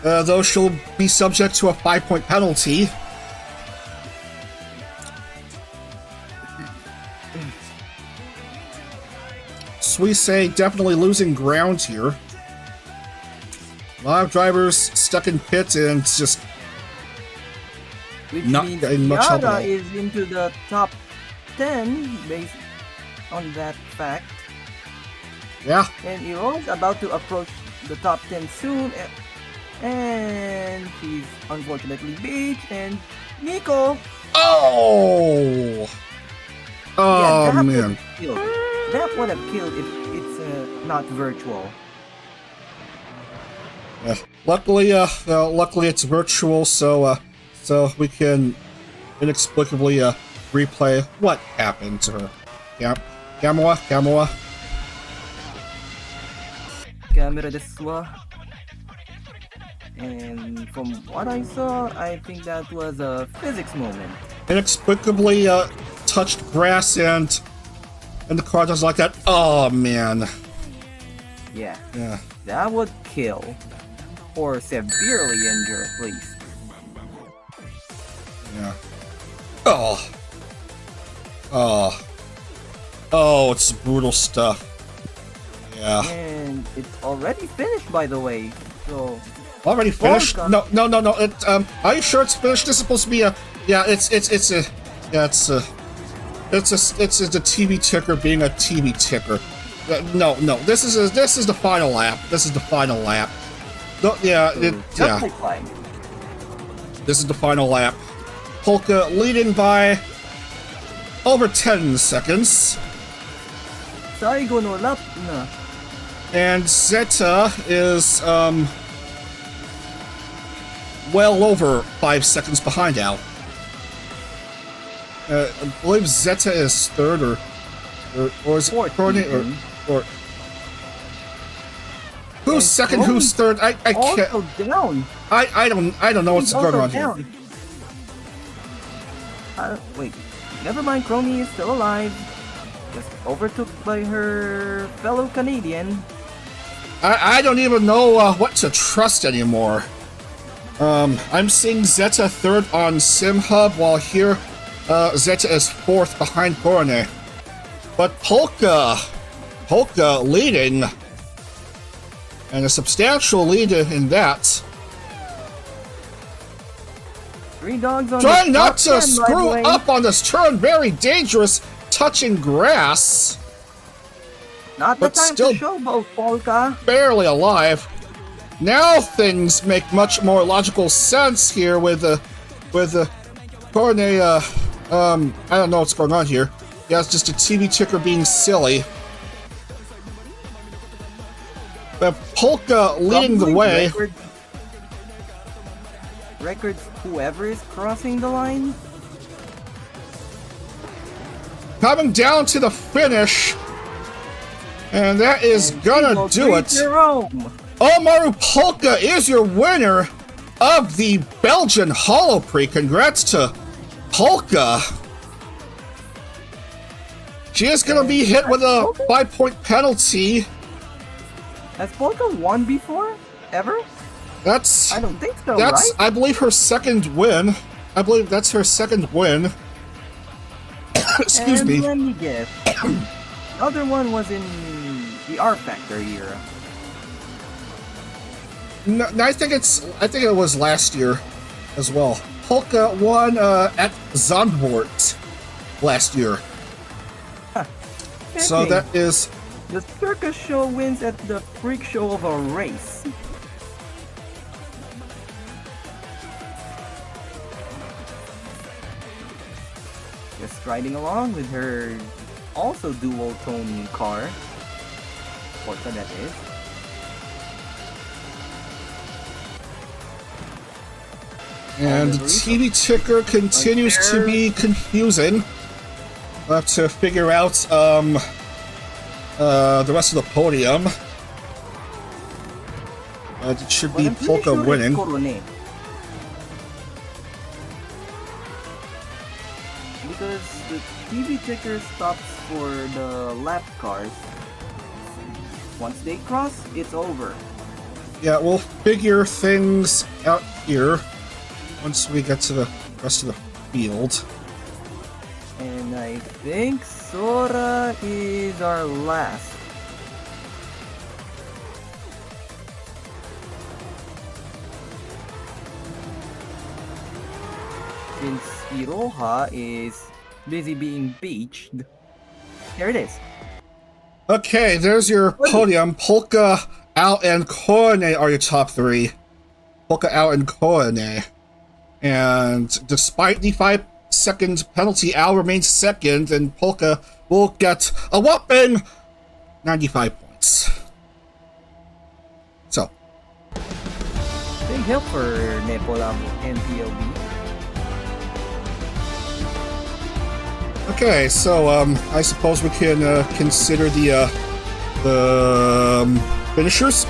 S1: Though she'll be subject to a 5-point penalty. Suisse definitely losing ground here. A lot of drivers stuck in pit and just
S2: Which
S1: not
S2: means
S1: getting much help at all.
S2: Yara is into the top 10 based on that fact.
S1: Yeah.
S2: And Iro's about to approach the top 10 soon. And she's unfortunately beat. And Nico.
S1: Oh! Oh,
S2: yeah,
S1: man.
S2: That would have killed if it's not virtual.
S1: Luckily it's virtual, so we can inexplicably replay what happened to her. Camera.
S2: Camera desu. And from what I saw, I think that was a physics moment.
S1: Inexplicably touched grass and the car does like that. Oh man.
S2: Yeah.
S1: Yeah.
S2: That would kill. Or severely injure, at least.
S1: Yeah. Oh, it's brutal stuff. Yeah.
S2: And it's already finished, by the way. So
S1: Already finished?
S2: Polka.
S1: No. Are you sure it's finished? This is supposed to be a. Yeah, it's the TV ticker being a TV ticker. No. This is the final lap. This is the final lap. No, yeah. This is the final lap. Polka leading by over 10 seconds.
S2: Saigo no lap na.
S1: And Zeta is well over 5 seconds behind Al. I believe Zeta is third, or is it Corny, or who's second? Who's third? I can't.
S2: Also down.
S1: I don't know what's going on here.
S2: Wait, never mind. Crony is still alive. Just overtook by her fellow Canadian.
S1: I don't even know what to trust anymore. I'm seeing Zeta third on SimHub, while here Zeta is fourth behind Corone. But Polka leading, and a substantial lead in that.
S2: 3 dogs on
S1: Trying
S2: the
S1: not to
S2: top 10,
S1: screw
S2: by the way.
S1: up on this turn, very dangerous, touching grass.
S2: Not the
S1: but
S2: time
S1: still-
S2: to showboat, Polka.
S1: Barely alive. Now things make much more logical sense here with the Corne. I don't know what's going on here. Yeah, it's just a TV ticker being silly. But Polka leading the
S2: Probably
S1: way.
S2: Records whoever is crossing the line.
S1: Coming down to the finish. And that is gonna do it. Omaru Polka is your winner of the Belgian Holo Prix. Congrats to Polka. She is going to be hit with a 5-point penalty.
S2: Has Polka won before? Ever?
S1: That's
S2: I don't think so,
S1: right?
S2: right?
S1: I believe her second win. I believe that's her second win. Excuse
S2: And
S1: me.
S2: let me guess. The other one was in the R Factor era.
S1: No, I think it was last year as well. Polka won at Zandvoort last year.
S2: Huh.
S1: So that is
S2: The circus show wins at the freak show of a race. Just riding along with her also dual tone car. Polka, that is.
S1: And the TV ticker continues to be confusing. We'll have to figure out the rest of the podium. It should be
S2: But I'm pretty
S1: Polka
S2: sure it's
S1: winning.
S2: Corone. Because the TV ticker stops for the lap cars. Once they cross, it's over.
S1: Yeah, we'll figure things out here once we get to the rest of the field.
S2: And I think Sora is our last. Since Iroha is busy being beached. Here it is.
S1: Okay, there's your podium. Polka, Al, and Corone are your top three. Polka, Al, and Corone. And despite the 5-second penalty, Al remains second, and Polka will get a whopping 95 points. So,
S2: Big help for Nepolam and PLB.
S1: okay, so I suppose we can consider the finishers.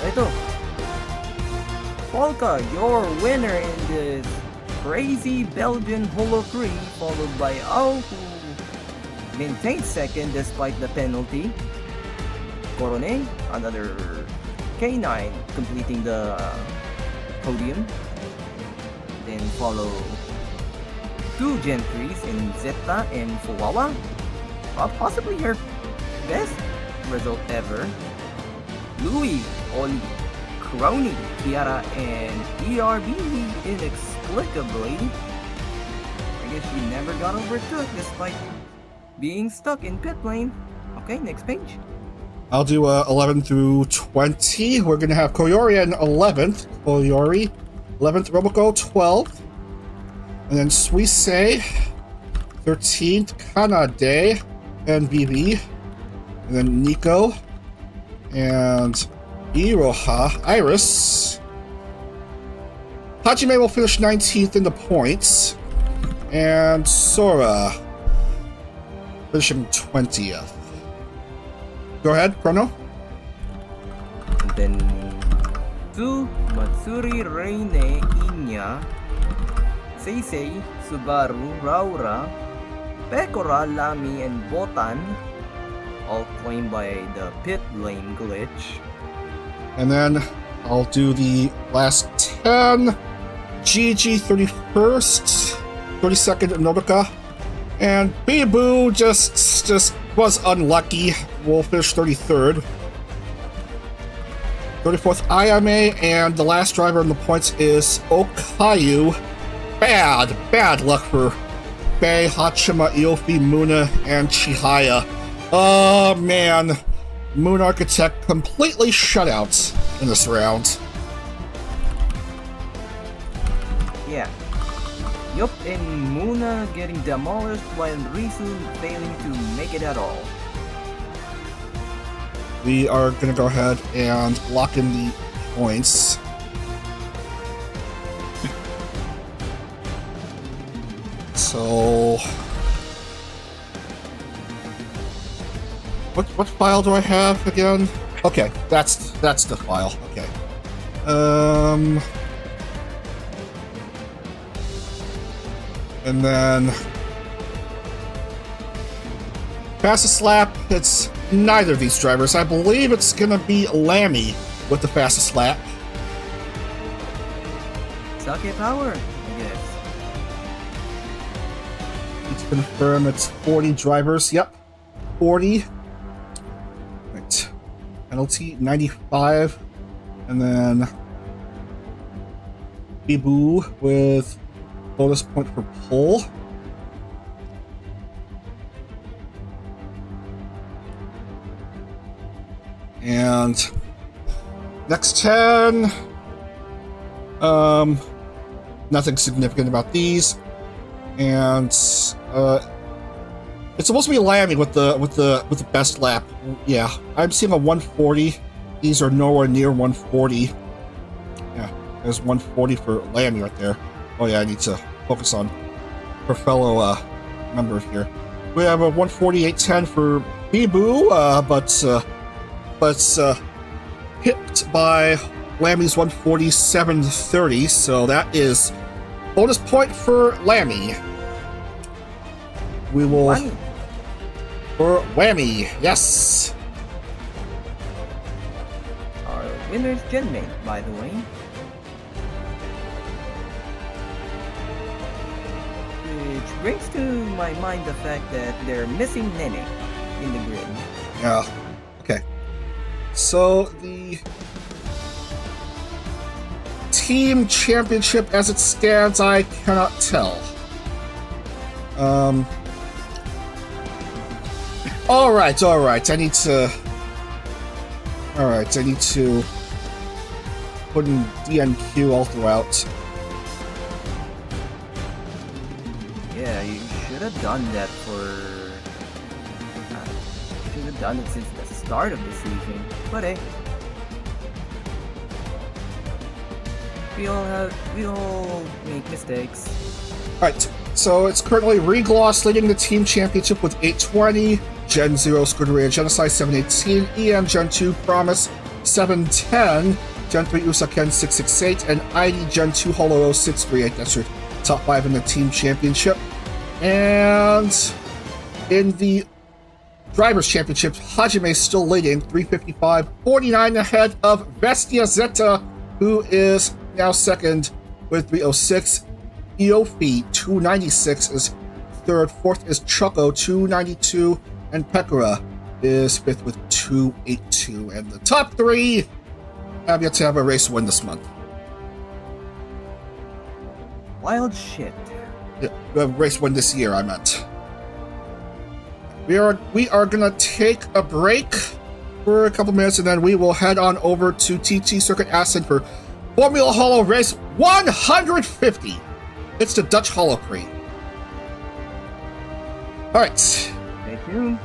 S2: Ito. Polka, your winner in this crazy Belgian Holo Prix, followed by Ao, who maintained second despite the penalty. Corone, another K9, completing the podium. Then follow two Gentries in Zeta and Fuwawa. Possibly her best result ever. Louis, Oli, Crony, Kiara, and ERB inexplicably. I guess she never got overtook despite being stuck in pit lane. Okay, next page.
S1: I'll do 11 through 20. We're going to have Koyori in 11th. Koyori, 11th. Roboko, 12th. And then Suisse, 13th. Kanade, and BB, and then Nico, and Iroha, Iris. Hajime will finish 19th in the points, and Sora finishing 20th. Go ahead, Chrono.
S2: And then Tsu, Matsuri, Reine, Inya, Seisei, Subaru, Raura, Pekora, Lami, and Botan, all claimed by the pit lane glitch.
S1: And then I'll do the last 10. GG 31st, 32nd Nodoka, and Bibu just was unlucky. We'll finish 33rd. 34th Ayame, and the last driver in the points is Okayu. Bad luck for Bei, Hachima, Iofi, Muna, and Chihaya. Oh man, Moon Architect completely shut out in this round.
S2: Yeah. Yup, and Muna getting demolished while Risu failing to make it at all.
S1: We are going to go ahead and lock in the points. So, what file do I have again? Okay, that's the file. Okay. And then fastest lap, it's neither of these drivers. I believe it's gonna be Lammy with the fastest lap.
S2: Sake power, I guess.
S1: Let's confirm it's 40 drivers. Yep, 40. Right. Penalty 95, and then Bibu with bonus point for pole. And next 10. Nothing significant about these. And it's supposed to be Lammy with the best lap. Yeah, I'm seeing a 140. These are nowhere near 140. Yeah, there's 140 for Lammy right there. Oh yeah, I need to focus on her fellow member here. We have a 148.10 for Bibu, but hit by Lammy's 147.30, so that is bonus point for Lammy. We will
S2: Whammy.
S1: for Whammy, yes.
S2: Our winner's Genmate, by the way. Which brings to my mind the fact that they're missing Nene in the grid.
S1: Yeah. Okay. So the team championship as it stands, I cannot tell. All right. I need to put in DNQ all throughout.
S2: Yeah, you should have done that should have done it since the start of the season. But hey, we all make mistakes.
S1: Alright, so it's currently Regloss leading the team championship with 820, Gen 0 Scuderia Genocide 718, EM Gen 2 Promise 710, Gen 3 Usaken 668, and ID Gen 2 Holo 638. That's your top 5 in the team championship. And in the Drivers' Championship, Hajime is still leading 355.49 ahead of Vestia Zeta, who is now second with 306. Iofi 296 is third. Fourth is Choco 292, and Pekora is fifth with 282. And the top three have yet to have a race win this month.
S2: Wild shit.
S1: Yeah, race win this year, I meant. We are gonna take a break for a couple minutes, and then we will head on over to TT Circuit Assen for Formula Holo Race 150. It's the Dutch Holo Prix. All right.
S2: Stay tuned.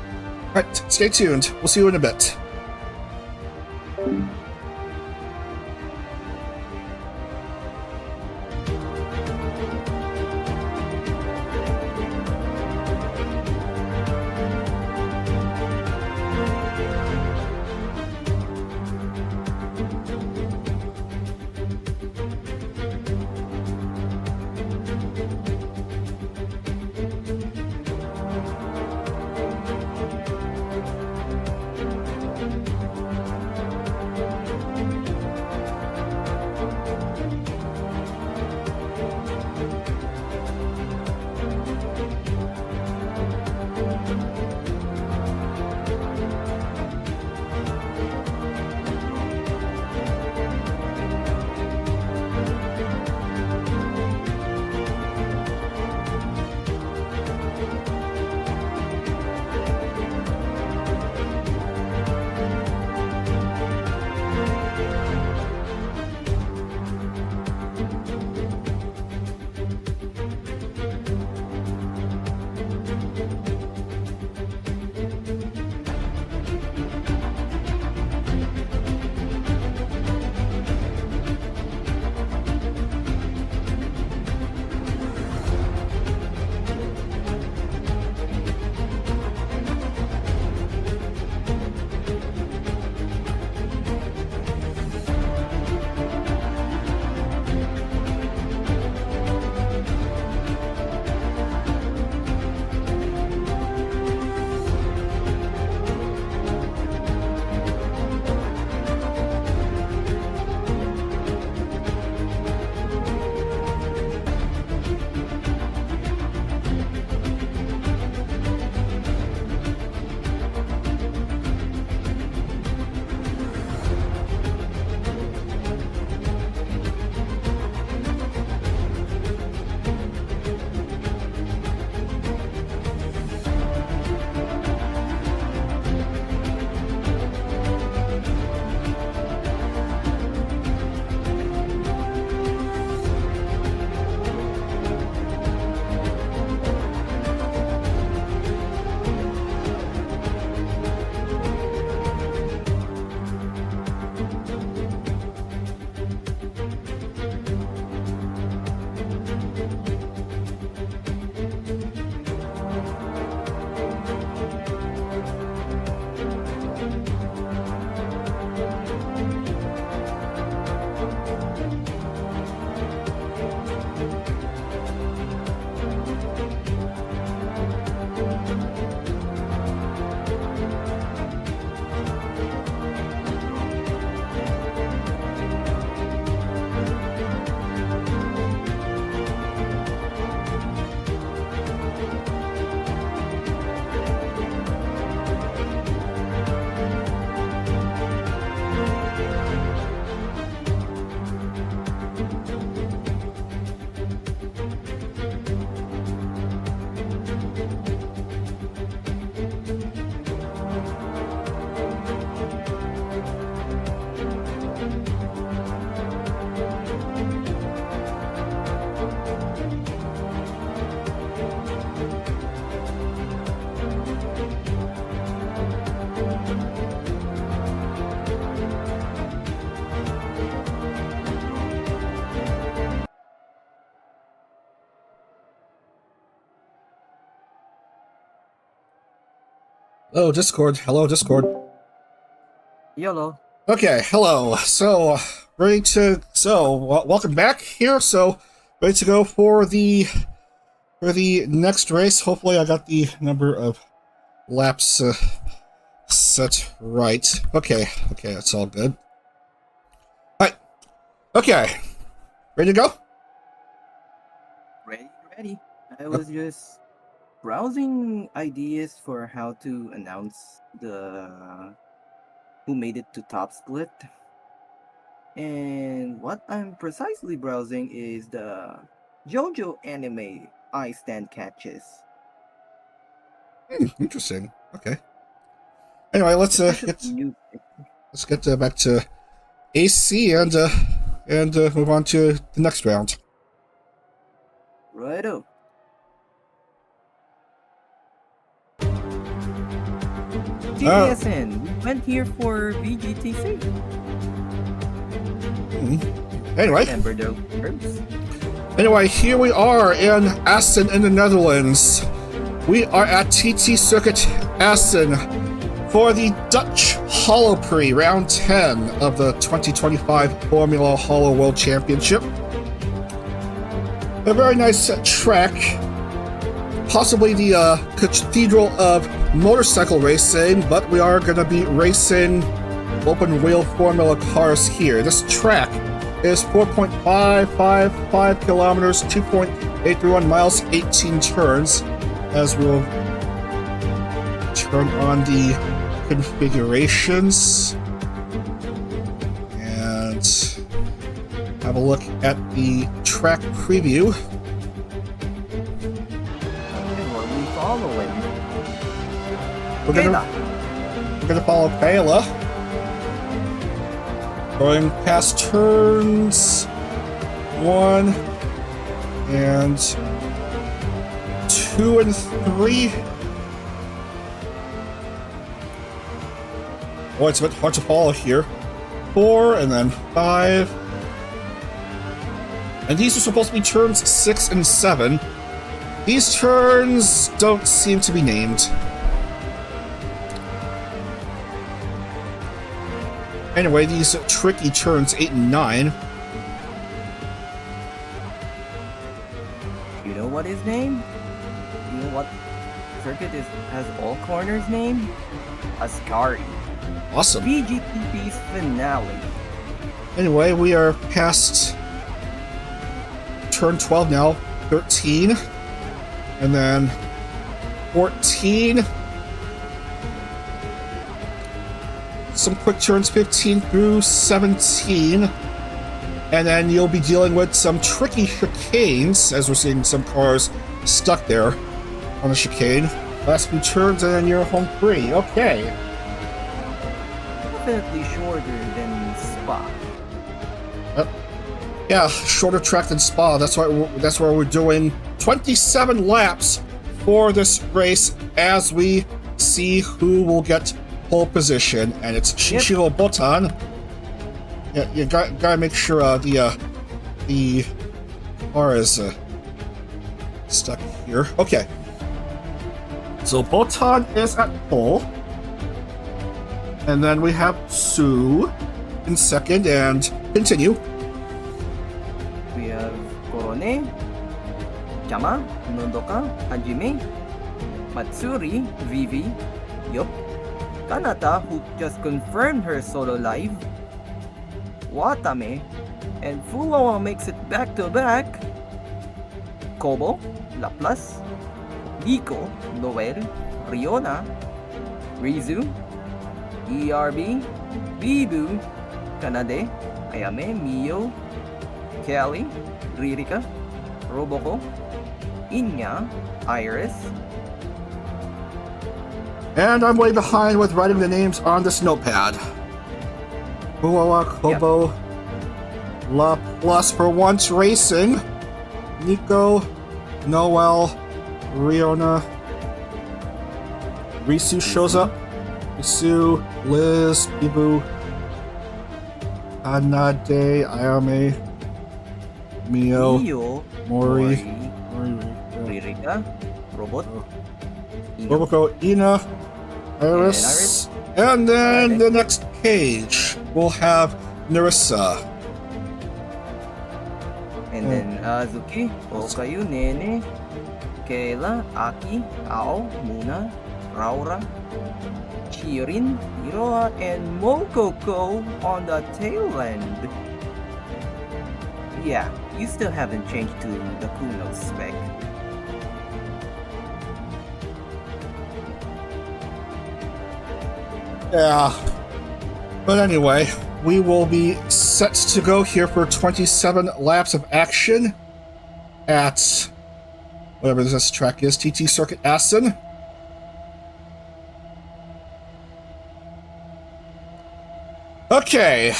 S1: Alright, stay tuned. We'll see you in a bit. Oh, Discord. Hello, Discord.
S2: YOLO.
S1: Okay, hello. So, welcome back here. So, ready to go for the next race. Hopefully, I got the number of laps set right. Okay, that's all good. Alright, okay. Ready to go?
S2: Ready. I was just browsing ideas for how to announce the who made it to top split. And what I'm precisely browsing is the JoJo anime I stand catches.
S1: Interesting. Okay. Anyway, let's get back to AC and move on to the next round.
S2: Righto. TT Assen. We went here for VGTC.
S1: Anyway.
S2: Remember those terms?
S1: Anyway, here we are in Assen in the Netherlands. We are at TT Circuit Assen for the Dutch Holo Prix, round 10 of the 2025 Formula Holo World Championship. A very nice track, possibly the cathedral of motorcycle racing, but we are going to be racing open wheel formula cars here. This track is 4.555 kilometers, 2.831 miles, 18 turns, as we'll turn on the configurations and have a look at the track preview.
S2: What are we following?
S1: We're gonna follow Kayla. Going past turns 1 and 2 and 3. Oh, it's a bit hard to follow here. 4 and then 5. And these are supposed to be turns 6 and 7. These turns don't seem to be named. Anyway, these tricky turns 8 and 9.
S2: You know what is named? You know what circuit has all corners named? Ascari.
S1: Awesome.
S2: VGTP's finale.
S1: Anyway, we are past turn 12 now, 13, and then 14. Some quick turns 15 through 17, and then you'll be dealing with some tricky chicanes, as we're seeing some cars stuck there on the chicane. Last few turns, and then you're home free. Okay.
S2: Definitely shorter than Spa.
S1: Yeah, shorter track than Spa. That's why we're doing 27 laps for this race as we see who will get pole position, and it's Shinshiro Botan. Yeah, you gotta make sure the car is stuck here. Okay. So Botan is at pole, and then we have Sue in second, and continue.
S2: We have Korone, Chama, Nondoka, Hajime, Matsuri, Vivi, Yup, Kanata, who just confirmed her solo live, Watame, and Fuloa makes it back to back, Kobo, Laplace, Nico, Noel, Riona, Rizu, ERB, Bibu, Kanade, Ayame, Mio, Kelly, Ririka, Roboko, Inya, Iris.
S1: And I'm way behind with writing the names on this notepad. Muawa, Kobo, La Plus for once racing, Nico, Noel, Riona, Risu shows up, Risu, Liz, Bibu, Anade, Ayame, Mio, Mori,
S2: Ririka, Robot,
S1: Roboko, Ina, Iris, and then the next page we'll have Narissa.
S2: And then Azuki, Okayu, Nene, Kayla, Aki, Ao, Muna, Raura, Shirin, Hiroa, and Mokoko on the tail end. Yeah, you still haven't changed to the Kuno spec.
S1: Yeah. But anyway, we will be set to go here for 27 laps of action at whatever this track is, TT Circuit Assen. Okay.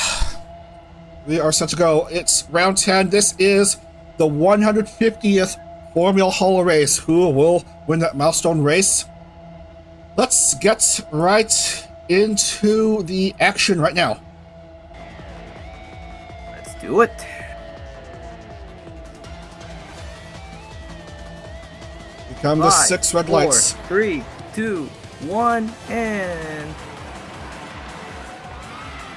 S1: We are set to go. It's round 10. This is the 150th Formula Holo race. Who will win that milestone race? let's get right into the action right now.
S2: Let's do it.
S1: Here come the 6 red lights.
S2: 3, 2, 1, and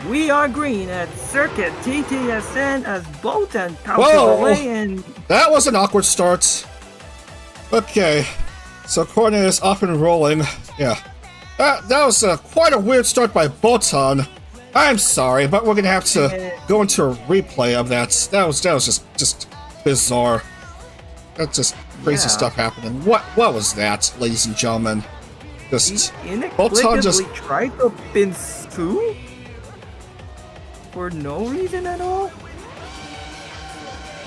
S2: we are green at Circuit TT Assen as both and pounces away, and
S1: that was an awkward start. Okay, so Cornet is off and rolling. Yeah, that was quite a weird start by Botan. I'm sorry, but we're gonna have to go into a replay of that. That was just bizarre. That's just crazy stuff happening. What was that, ladies and gentlemen? Just Botan just
S2: tried to pin Sue for no reason at all.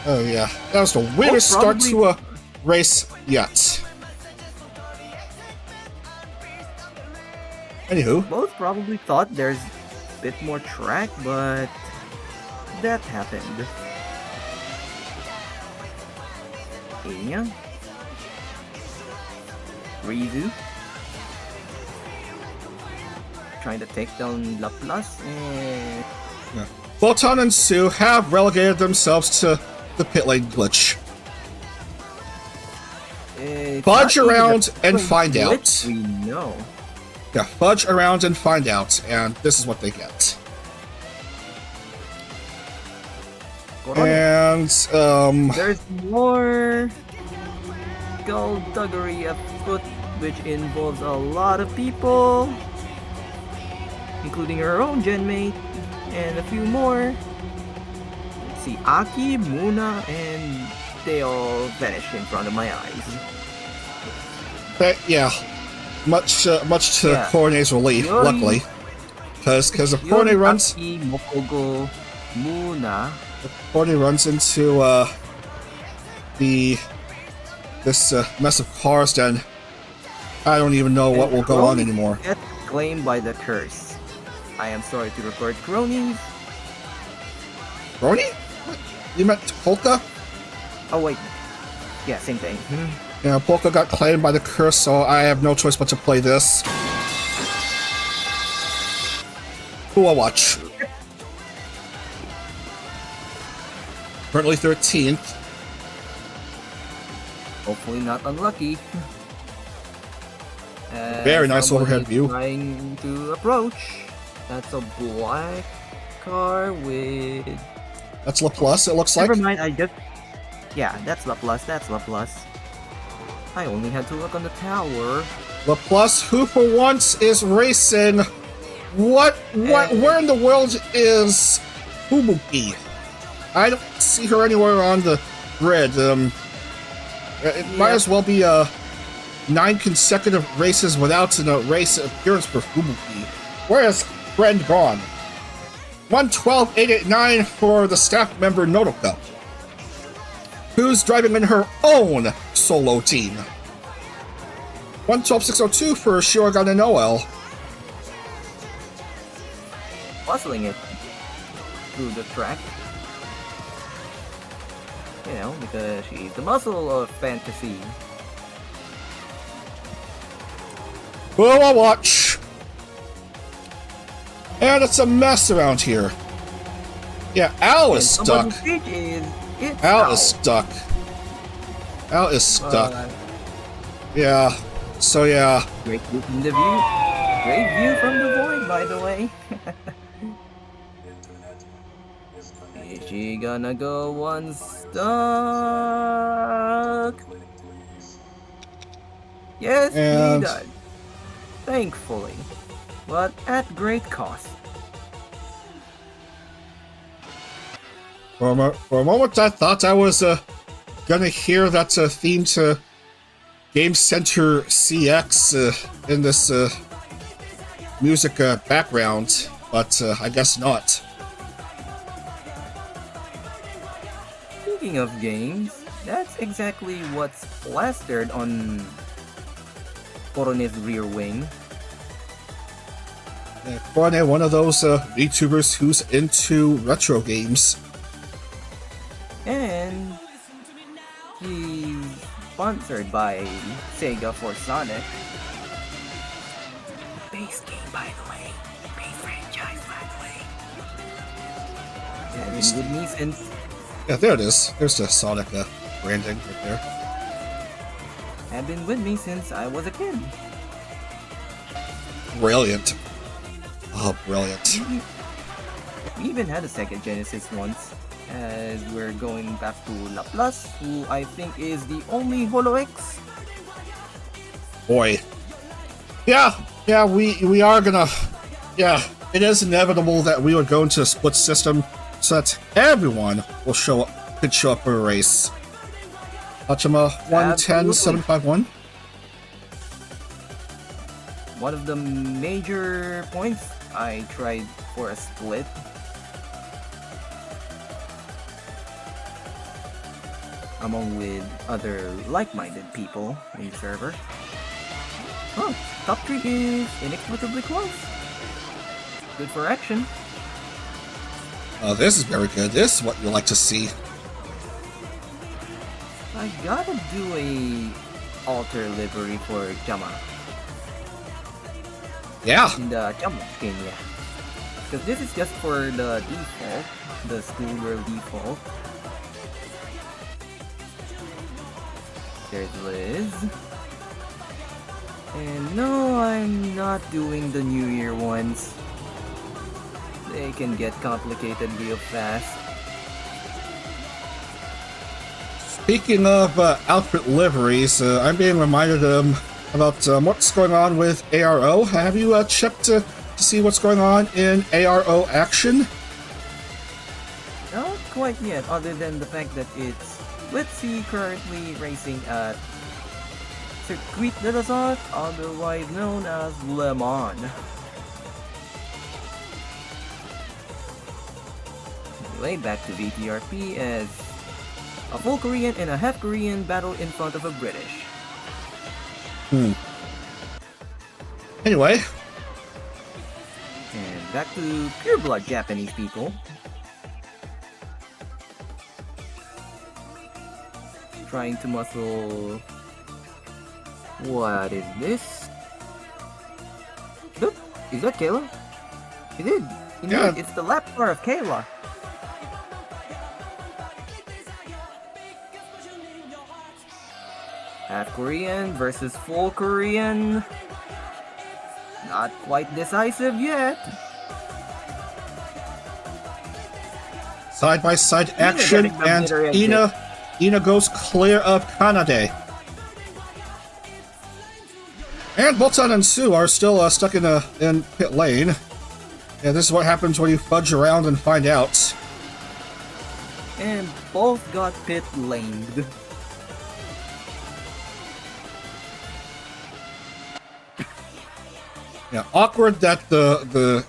S1: Oh yeah, that was the weirdest start to a race yet. Anywho,
S2: both probably thought there's a bit more track, but that happened. Enya, Rizu, trying to take down Laplace, and
S1: Botan and Sue have relegated themselves to the pit lane glitch. Fudge around and find out.
S2: We know.
S1: Yeah, fudge around and find out, and this is what they get. And,
S2: there's more skullduggery afoot, which involves a lot of people, including her own genmate, and a few more. Let's see, Aki, Muna, and they all vanish in front of my eyes.
S1: But, yeah, much to Cornet's relief, luckily, because if Cornet runs,
S2: Aki, Mokogo, Muna.
S1: if Cornet runs into this mess of cars, then I don't even know what will go on anymore.
S2: Get claimed by the curse. I am sorry to report, cronies.
S1: Crony? What? You meant Polka?
S2: Oh wait, yeah, same thing.
S1: Yeah, Polka got claimed by the curse, so I have no choice but to play this. Who will watch? Currently 13th.
S2: Hopefully not unlucky.
S1: Very nice overhead view.
S2: Trying to approach. That's a black car with...
S1: That's Laplace, it looks like.
S2: Never mind, yeah, that's Laplace, that's Laplace. I only had to look on the tower.
S1: Laplace, who for once is racing. Where in the world is Fubuki? I don't see her anywhere on the grid. It might as well be 9 consecutive races without a race appearance for Fubuki. Where is friend gone? 112.889 for the staff member Nodoka, who's driving in her own solo team. 112.602 for Shion and Noel.
S2: Bustling it through the track. You know, because she's the muscle of fantasy.
S1: Well, I'll watch. And it's a mess around here. Yeah, Al is stuck. Al is stuck. Al is stuck. Yeah. So yeah.
S2: Great view from the view. Great view from the void, by the way. Is she gonna go unstuck? Yes,
S1: And...
S2: he does. Thankfully. But at great cost.
S1: For a moment, I thought I was gonna hear that theme to Game Center CX in this music background, but I guess not.
S2: Speaking of games, that's exactly what's plastered on Coronet's rear wing.
S1: Cornet, one of those VTubers who's into retro games.
S2: And he's sponsored by Sega for Sonic. Nice game, by the way. Great franchise, by the way. Yeah, been with me since.
S1: Yeah, there it is. There's the Sonic branding right there.
S2: Have been with me since I was a kid.
S1: Brilliant. Oh, brilliant.
S2: We even had a Sega Genesis once, as we're going back to Laplace, who I think is the only Holo X.
S1: Boy. Yeah, we are gonna. Yeah, it is inevitable that we would go into a split system so that everyone will could show up for a race. Hachima 110751.
S2: One of the major points I tried for a split. Among with other like-minded people in the server. Oh, top 3 is inexplicably close. Good for action.
S1: This is very good. This is what you like to see.
S2: I gotta do a alter livery for Jama.
S1: Yeah.
S2: In the Jama skin, yeah. Because this is just for the default, the schoolgirl default. There's Liz. And no, I'm not doing the New Year ones. They can get complicated real fast.
S1: Speaking of outfit liveries, I'm being reminded about what's going on with ARO. Have you checked to see what's going on in ARO action?
S2: Not quite yet, other than the fact that it's Litzy currently racing at Circuit de Spa, otherwise known as Le Mans. Anyway, back to VTRP as a full Korean and a half Korean battle in front of a British.
S1: Anyway.
S2: And back to pure blood Japanese people. Trying to muscle. What is this? Look, is that Kayla? He did.
S1: Yeah.
S2: It's the lap car of Kayla. Half Korean versus full Korean. Not quite decisive yet.
S1: Side by side action, and Ina goes clear of Kanade. And Bolton and Sue are still stuck in pit lane. Yeah, this is what happens when you fudge around and find out.
S2: And both got pit laned.
S1: Yeah, awkward that the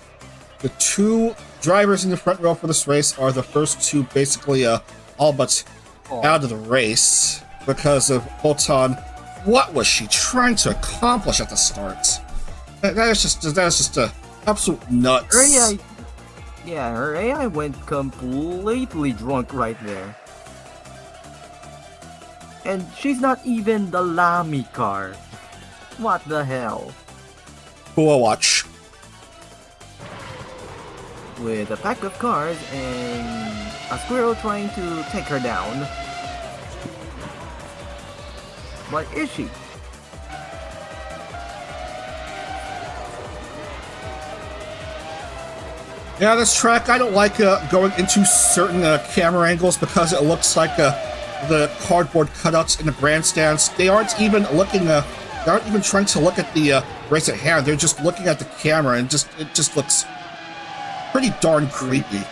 S1: two drivers in the front row for this race are the first two basically all but out of the race because of Bolton. What was she trying to accomplish at the start? That is just absolute nuts.
S2: Her AI, yeah, her AI went completely drunk right there. And she's not even the Lamy car. What the hell?
S1: Cool watch.
S2: With a pack of cars and a squirrel trying to take her down. But is she?
S1: Yeah, this track, I don't like going into certain camera angles because it looks like the cardboard cutouts in the grandstands. They aren't even looking, they aren't even trying to look at the race at hand. They're just looking at the camera, and it just looks pretty darn creepy.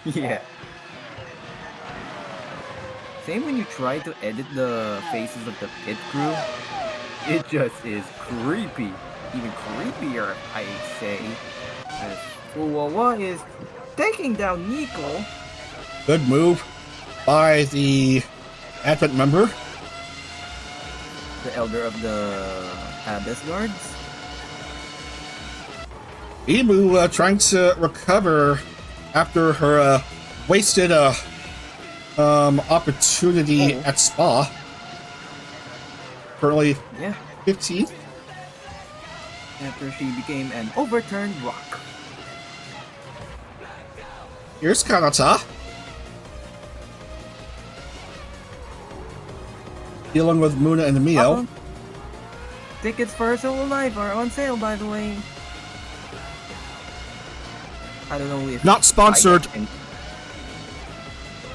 S2: Yeah. Same when you try to edit the faces of the pit crew. It just is creepy. Even creepier, I'd say. As Fuwawa is taking down Nico.
S1: Good move by the Advent member.
S2: The elder of the Abyss Guards.
S1: Imu trying to recover after her wasted opportunity at Spa. Currently 15th.
S2: after she became an overturned rock.
S1: Here's Kanata. Dealing with Muna and Mio.
S2: Tickets for her solo live are on sale, by the way. I don't know if...
S1: Not sponsored.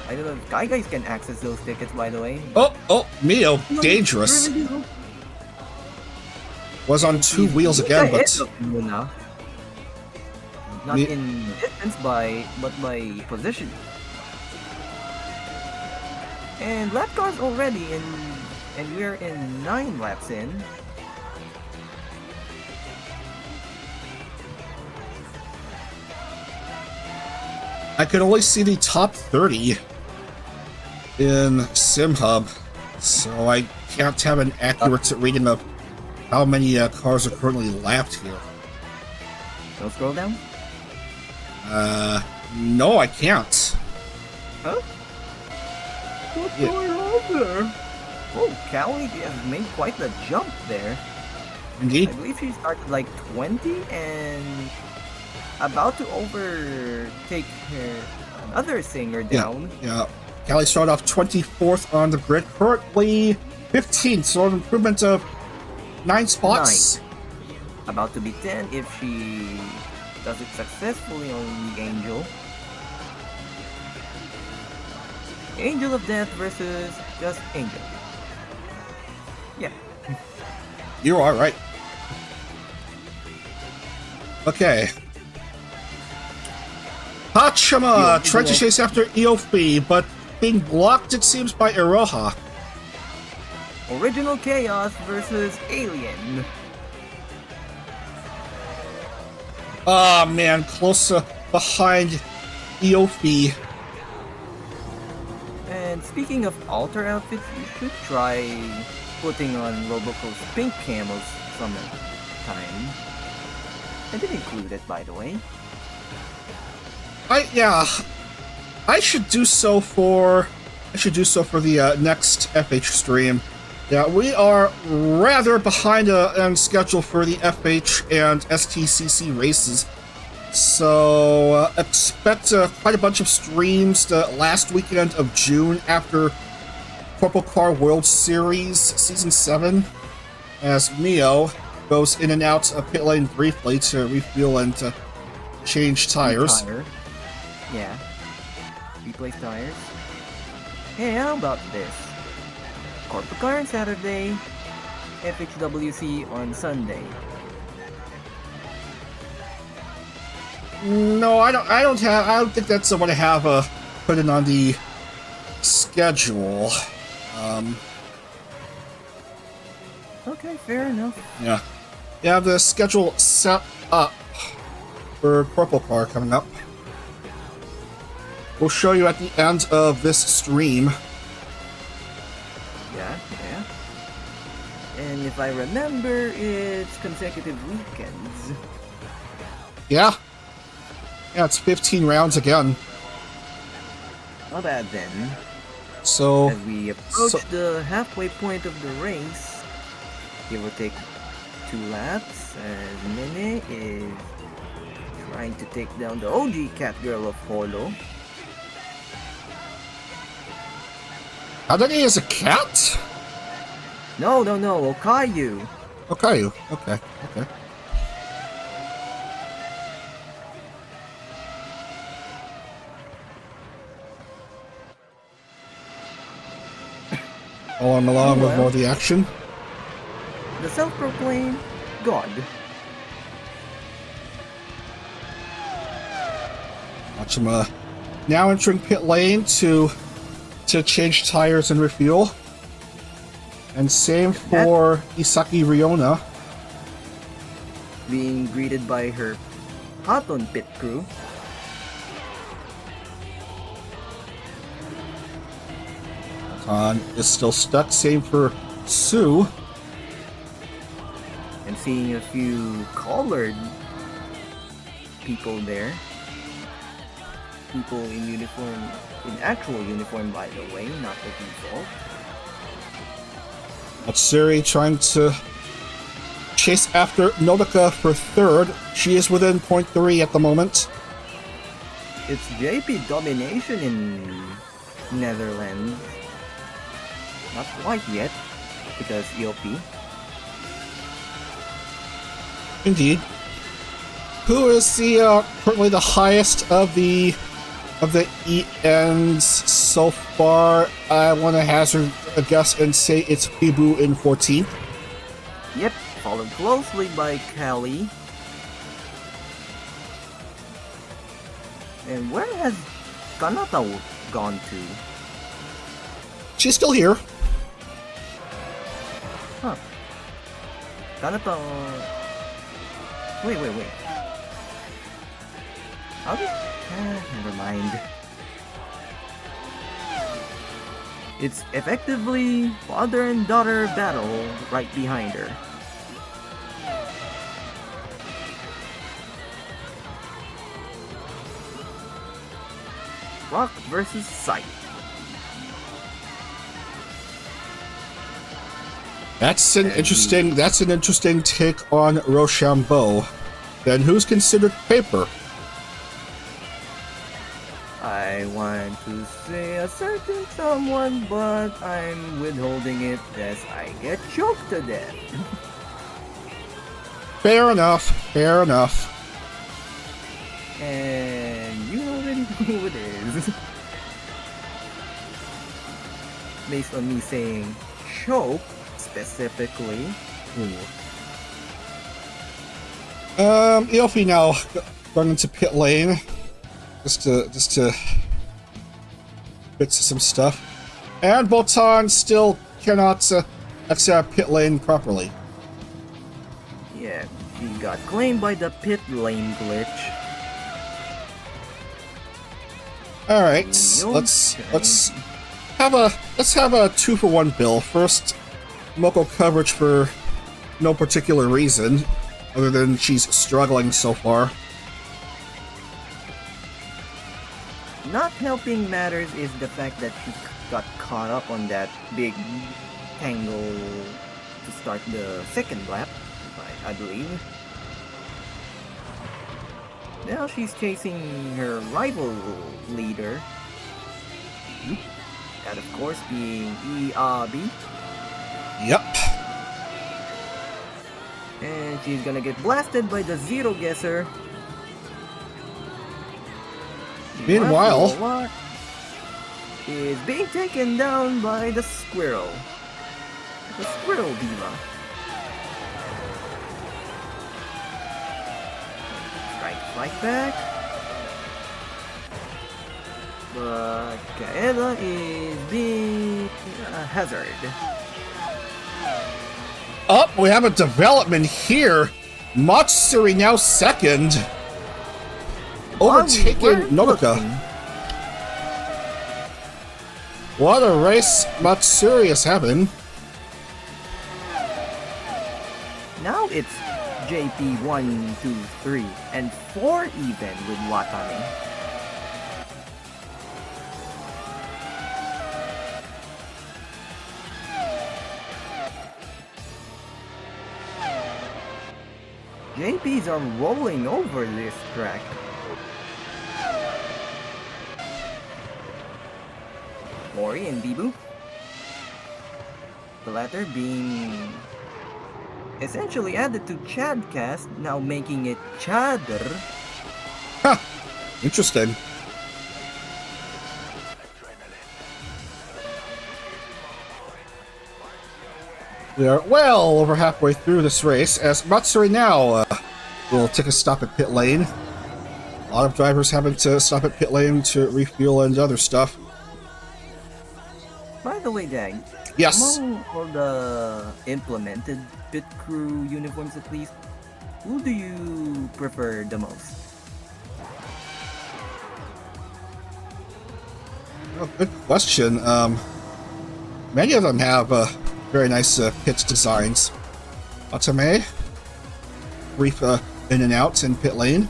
S2: I don't know if guys can access those tickets, by the way.
S1: Oh, Mio, dangerous. Was on two wheels again, but...
S2: Muna. Not in distance, but by position. And lap cars already, and we're in 9 laps in.
S1: I could only see the top 30 in SimHub, so I can't have an accurate reading of how many cars are currently lapped here.
S2: Don't scroll down?
S1: No, I can't.
S2: Huh? What's going on there? Oh, Callie has made quite the jump there.
S1: Indeed.
S2: I believe she started like 20 and about to overtake her another singer down.
S1: Yeah. Callie started off 24th on the grid, currently 15th, so an improvement of 9 spots.
S2: 9. About to be 10 if she does it successfully on the Angel. Angel of Death versus just Angel. Yeah.
S1: You are right. Okay. Hachima tried to chase after Eofi, but being blocked, it seems, by Iroha.
S2: Original Chaos versus Alien.
S1: Ah, man, close behind Eofi.
S2: And speaking of alter outfits, you could try putting on Roboco's pink camos sometime. I did include it, by the way.
S1: I should do so for the next FH stream. Yeah, we are rather behind on schedule for the FH and STCC races, so expect quite a bunch of streams the last weekend of June after Purple Car World Series Season 7, as Mio goes in and out of pit lane briefly to refuel and to change tires.
S2: Yeah. Replace tires. Hey, how about this? Corporate car on Saturday, FHWC on Sunday.
S1: No, I don't think that's what I have put in on the schedule.
S2: Okay, fair enough.
S1: Yeah, the schedule set up for Purple Car coming up. We'll show you at the end of this stream.
S2: Yeah. And if I remember, it's consecutive weekends.
S1: Yeah, it's 15 rounds again.
S2: Not bad then.
S1: So
S2: as we approach the halfway point of the race, give or take 2 laps, as Mene is trying to take down the OG cat girl of Holo.
S1: Adani is a cat?
S2: No, Okayu.
S1: Okayu, okay. I'm along with more of the action.
S2: The self-proclaimed God.
S1: Watch him now entering pit lane to change tires and refuel. And same for Isaki Riona.
S2: Being greeted by her Haton pit crew.
S1: Haton is still stuck, same for Sue.
S2: And seeing a few collared people there. People in uniform, in actual uniform, by the way, not the default.
S1: Matsuri trying to chase after Nodoka for third. She is within 0.3 at the moment.
S2: It's JP domination in Netherlands. Not quite yet, because EOP.
S1: Indeed. Who is the currently the highest of the ENs so far? I want to hazard a guess and say it's Hibu in 14th.
S2: Yep, followed closely by Kelly. And where has Kanata gone to?
S1: She's still here.
S2: Huh. Kanata... Wait. How did... never mind. It's effectively father and daughter battle right behind her. Rock versus Sight.
S1: That's an interesting take on Rochambeau. Then who's considered paper?
S2: I want to say a certain someone, but I'm withholding it as I get choked to death.
S1: Fair enough.
S2: And you already know who it is. Based on me saying choke specifically.
S1: Eofi now going into pit lane. Just to fix some stuff. And Botan still cannot exit pit lane properly.
S2: Yeah, he got claimed by the pit lane glitch.
S1: All right, let's have a 2-for-1 bill. First, Moko coverage for no particular reason, other than she's struggling so far.
S2: Not helping matters is the fact that she got caught up on that big tangle to start the second lap, I believe. Now she's chasing her rival leader. That of course being ERB.
S1: Yep.
S2: And she's gonna get blasted by the zero guesser.
S1: Meanwhile,
S2: is being taken down by the squirrel. The squirrel diva. Fight back. But Kaeda is being a hazard.
S1: we have a development here. Matsuri now second. Overtaking Nodoka. What a race Matsuri is having.
S2: Now it's JP 1, 2, 3, and 4 even with Watani. JPs are rolling over this track. Mori and Bibu. The latter being essentially added to Chadcast, now making it Chadder.
S1: Huh. Interesting. We are well over halfway through this race, as Matsuri now will take a stop at pit lane. A lot of drivers having to stop at pit lane to refuel and other stuff.
S2: By the way, Dag.
S1: Yes.
S2: Among all the implemented pit crew uniforms at least, who do you prefer the most?
S1: Oh, good question. Many of them have very nice pit designs. Atame, brief in and out in pit lane.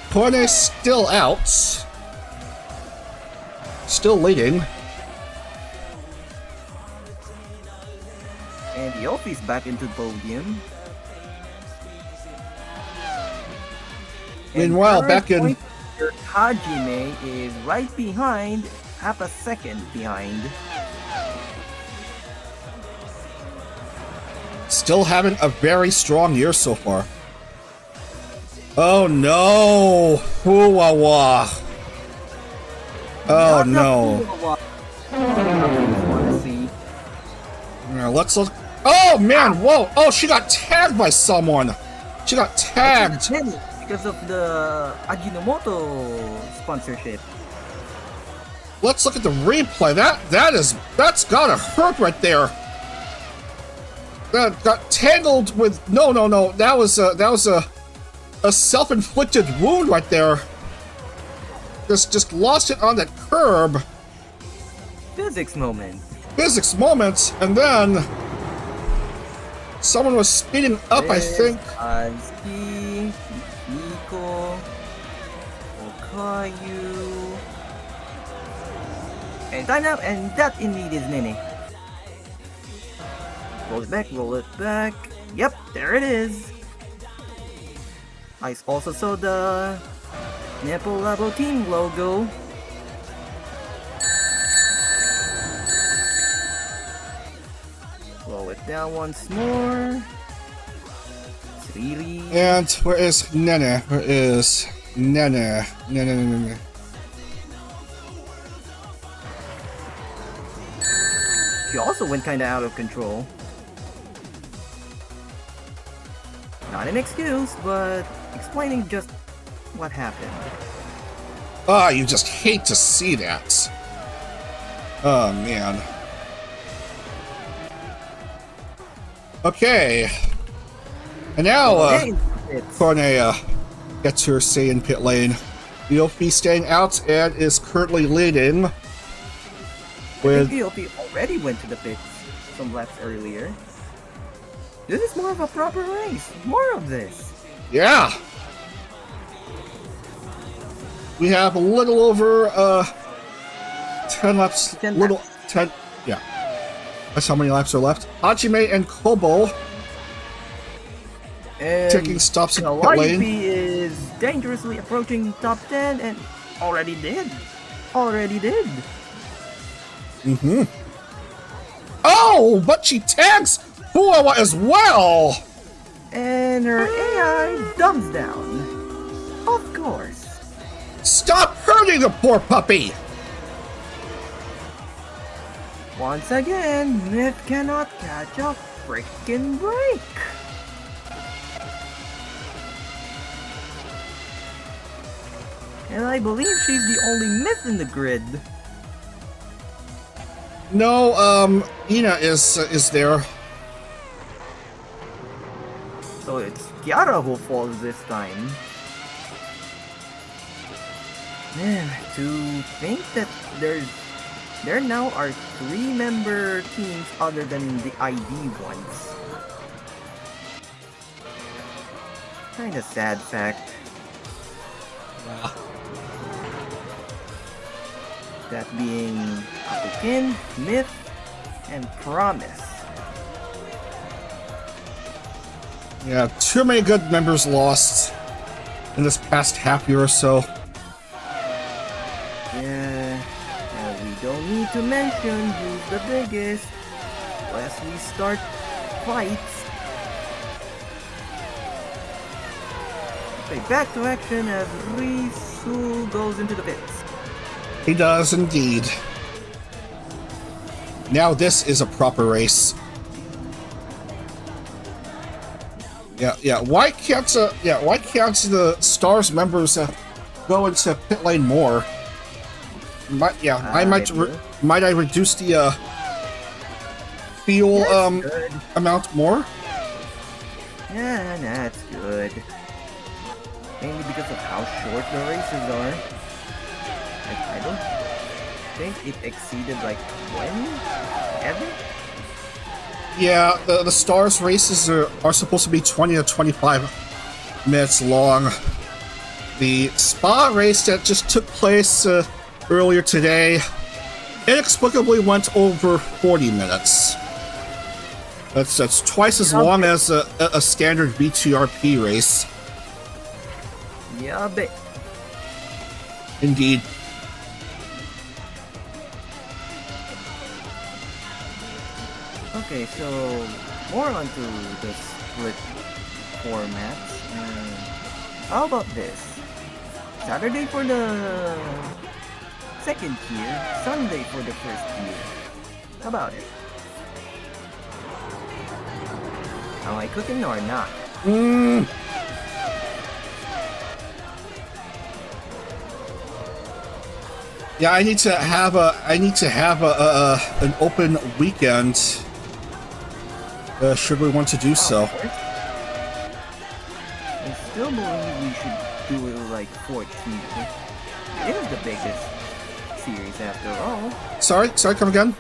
S1: Kone still out. Still leading.
S2: And Yofi's back into the podium.
S1: Meanwhile,
S2: And
S1: back in...
S2: point, Hajime is right behind, half a second behind.
S1: Still having a very strong year so far. Oh no! Huwawa! Oh no! Yeah, let's look. Oh man! Whoa! Oh, she got tagged by someone. She got tagged
S2: because of the Ajinomoto sponsorship.
S1: Let's look at the replay. That's gotta hurt right there. That got tangled with. No. That was a self-inflicted wound right there. Just lost it on that curb.
S2: Physics moment,
S1: and then someone was speeding up, I think.
S2: Azuki, Nico, Okayu, and time out, and that indeed is Nene. Roll it back. Yep, there it is. I also saw the Nipple Labo team logo. Slow it down once more. Sriri.
S1: And where is Nene? Where is Nene? Nene.
S2: She also went kinda out of control. Not an excuse, but explaining just what happened.
S1: Ah, you just hate to see that. Oh, man. Okay. And now, Cornea gets her say in pit lane. Yofi staying out and is currently leading. With
S2: Yofi already went to the pits some laps earlier. This is more of a proper race. More of this.
S1: Yeah. We have a little over 10 laps.
S2: 10
S1: little
S2: laps.
S1: 10. Yeah. That's how many laps are left. Hajime and Kobo
S2: And
S1: taking stops in pit lane.
S2: Kawaiipi is dangerously approaching top 10 and already did.
S1: Mm-hmm. Oh, but she tags Huawa as well.
S2: And her AI dumbs down. Of course.
S1: Stop hurting the poor puppy.
S2: Once again, Myth cannot catch a freaking break. And I believe she's the only Myth in the grid.
S1: No, Ina is there.
S2: So it's Kiara who falls this time. Man, to think that there now are 3-member teams other than the ID ones. Kinda sad fact. That being Apukin, Myth, and Promise.
S1: Yeah, too many good members lost in this past half year or so.
S2: Yeah, and we don't need to mention who's the biggest unless we start fights. Okay, back to action as Risu goes into the pits.
S1: He does indeed. Now this is a proper race. Yeah. Why can't the Stars members go into pit lane more? Might I reduce the fuel amount more?
S2: Yeah, that's good. Mainly because of how short the races are. Like, I don't think it exceeded like 20 ever.
S1: Yeah, the Stars races are supposed to be 20 to 25 minutes long. The Spa race that just took place earlier today inexplicably went over 40 minutes. That's twice as long as a standard VTRP race.
S2: Yeah, but
S1: Indeed.
S2: okay, so more onto the split formats. How about this? Saturday for the second tier, Sunday for the first tier. How about it? Am I cooking or not?
S1: Yeah, I need to have an open weekend. Should we want to do so?
S2: I still believe we should do it like 14. It is the biggest series after all.
S1: Sorry, come again.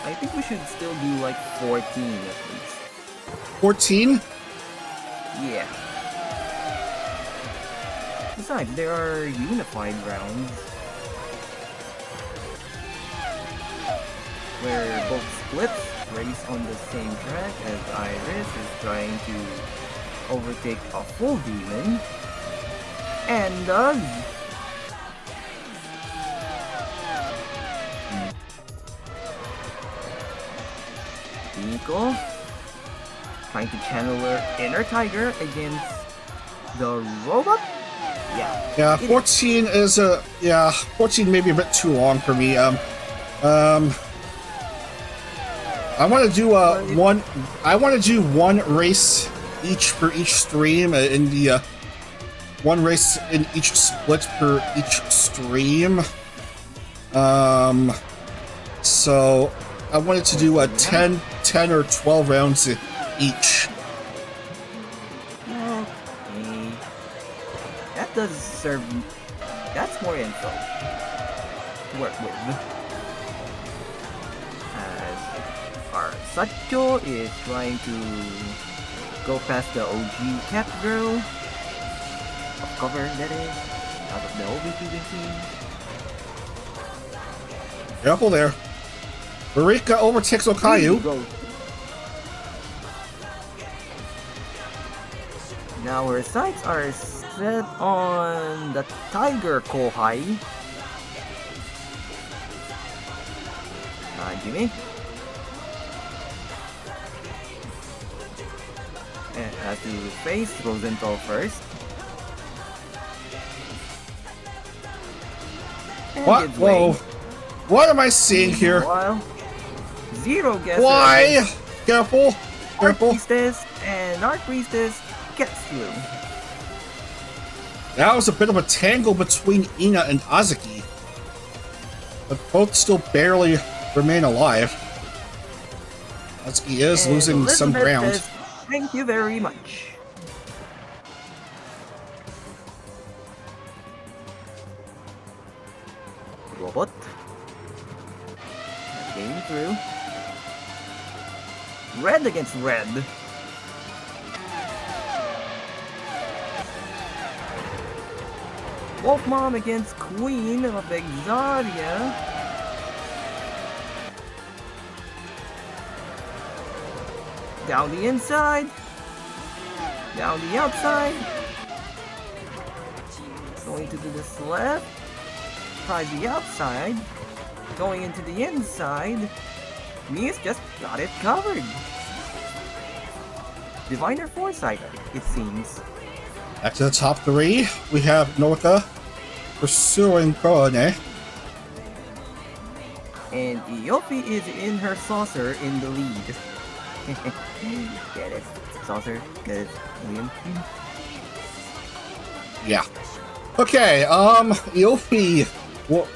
S2: I think we should still do like 14 at least.
S1: 14?
S2: Yeah. Besides, there are unified rounds where both splits race on the same track as Iris is trying to overtake a full demon and does. Nico trying to channel her inner tiger against the robot.
S1: Yeah, 14 is 14 may be a bit too long for me. I want to do one race each for each stream in the one race in each split per each stream. So I wanted to do 10 or 12 rounds each.
S2: Okay. That does serve. That's more info to work with. As our Sacho is trying to go past the OG cat girl. Of cover, that is. Out of the OVP team.
S1: Careful there. Marika overtakes Okayu.
S2: Now her sights are set on the Tiger Kohai. Jimmy. And has to face Rosenthal first. And
S1: What?
S2: gives way.
S1: Whoa. What am I seeing here?
S2: Meanwhile, Zero guesses.
S1: Why? Careful. Careful.
S2: Priestess and Art Priestess gets through.
S1: That was a bit of a tangle between Ina and Azuki. But both still barely remain alive. Azuki is
S2: And
S1: losing some
S2: Elizabeth
S1: ground.
S2: says, thank you very much. Robot. Came through. Red against red. Wolf Mom against Queen of Exodia. Down the inside. Down the outside. Going to this left. Tries the outside. Going into the inside. Mia's just got it covered. Diviner foresight, it seems.
S1: Back to the top three. We have Noka pursuing Korone.
S2: And Iopi is in her saucer in the lead. Get it? Saucer, good. William.
S1: Yeah. Okay, Iopi. Well,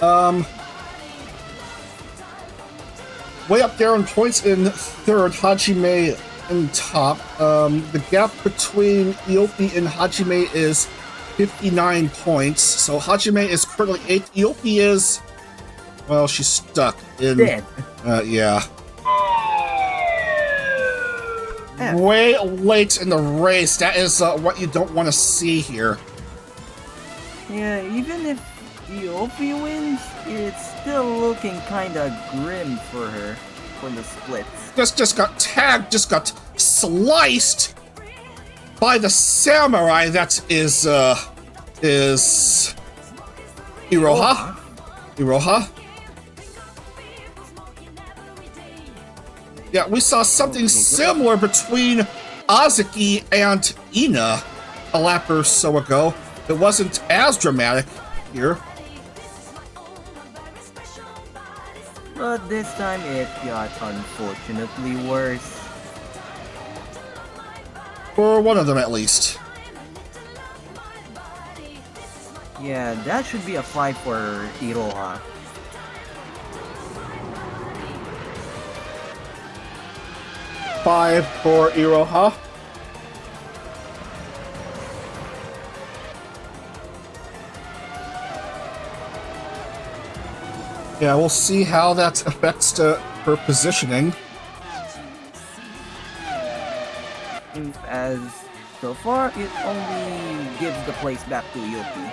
S1: way up there on points in third, Hajime in top. The gap between Iopi and Hajime is 59 points. So Hajime is currently 8th. Iopi is, well, she's stuck in.
S2: Dead.
S1: Yeah. Way late in the race. That is what you don't want to see here.
S2: Yeah, even if Iopi wins, it's still looking kinda grim for her. for the splits.
S1: Just got tagged, just got sliced by the samurai that is Iroha. Iroha. Yeah, we saw something similar between Azuki and Ina a lap or so ago. It wasn't as dramatic here.
S2: But this time it got unfortunately worse.
S1: For one of them at least.
S2: Yeah, that should be a 5 for Iroha.
S1: Five for Iroha. Yeah, we'll see how that affects her positioning.
S2: As so far, it only gives the place back to Yoki.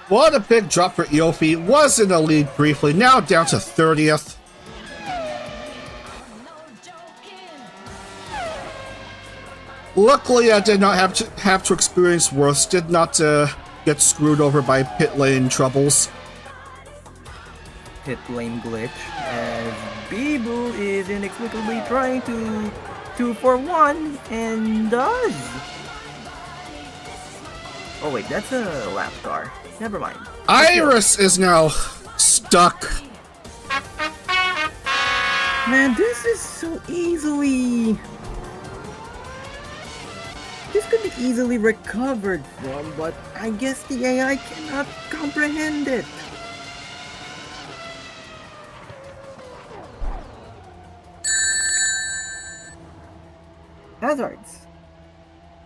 S1: What a big drop for Iofi. Was in the lead briefly, now down to 30th. Luckily, I did not have to experience worse. Did not get screwed over by pit lane troubles.
S2: Pit lane glitch, as Bibu is inexplicably trying to 2 for 1 and does. Oh wait, that's a lap car. Never mind.
S1: Iris is now stuck.
S2: Man, this is so easily. This could be easily recovered from, but I guess the AI cannot comprehend it. Hazards.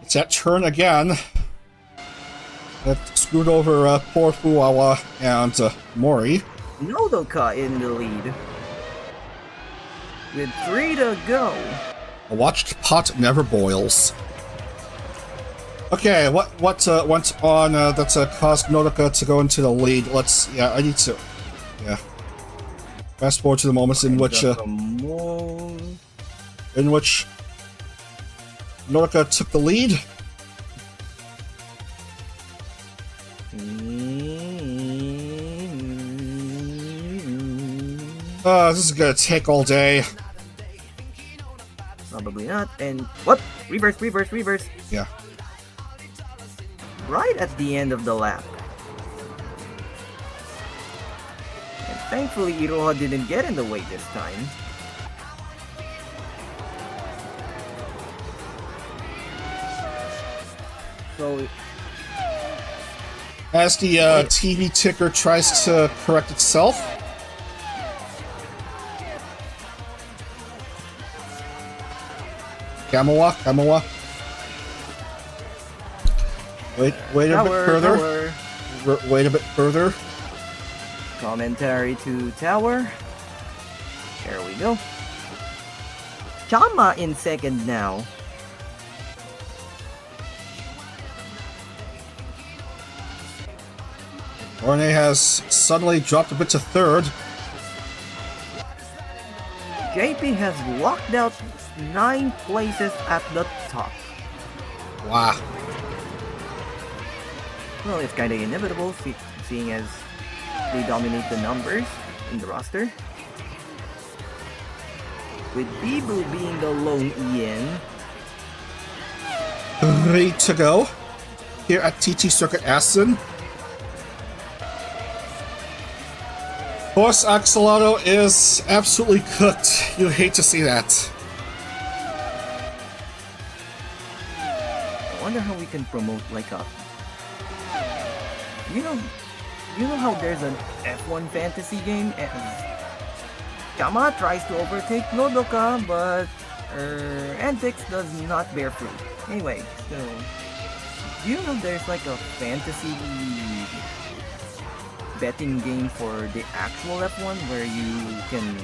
S1: It's that turn again. That screwed over poor Fuawa and Mori.
S2: Nodoka in the lead. With 3 to go.
S1: A watched pot never boils. Okay, what went on that's caused Nodoka to go into the lead? I need to fast forward to the moments in which Nodoka took the lead. This is gonna take all day.
S2: Probably not. And what? Reverse.
S1: Yeah.
S2: Right at the end of the lap. And thankfully Iroha didn't get in the way this time. So
S1: as the TV ticker tries to correct itself. Kamawa. Wait a bit further. Wait a bit further.
S2: Commentary to tower. There we go. Chama in second now.
S1: Orne has suddenly dropped a bit to third.
S2: JP has locked out 9 places at the top.
S1: Wow.
S2: Well, it's kind of inevitable, seeing as they dominate the numbers in the roster. With Bibu being the lone EN.
S1: 3 to go here at TT Circuit Assen. Of course, Axolotl is absolutely cooked. You hate to see that.
S2: I wonder how we can promote like a... You know how there's an F1 fantasy game and Chama tries to overtake Nodoka, but her antics does not bear fruit. Anyway, so do you know there's like a fantasy betting game for the actual F1 where you can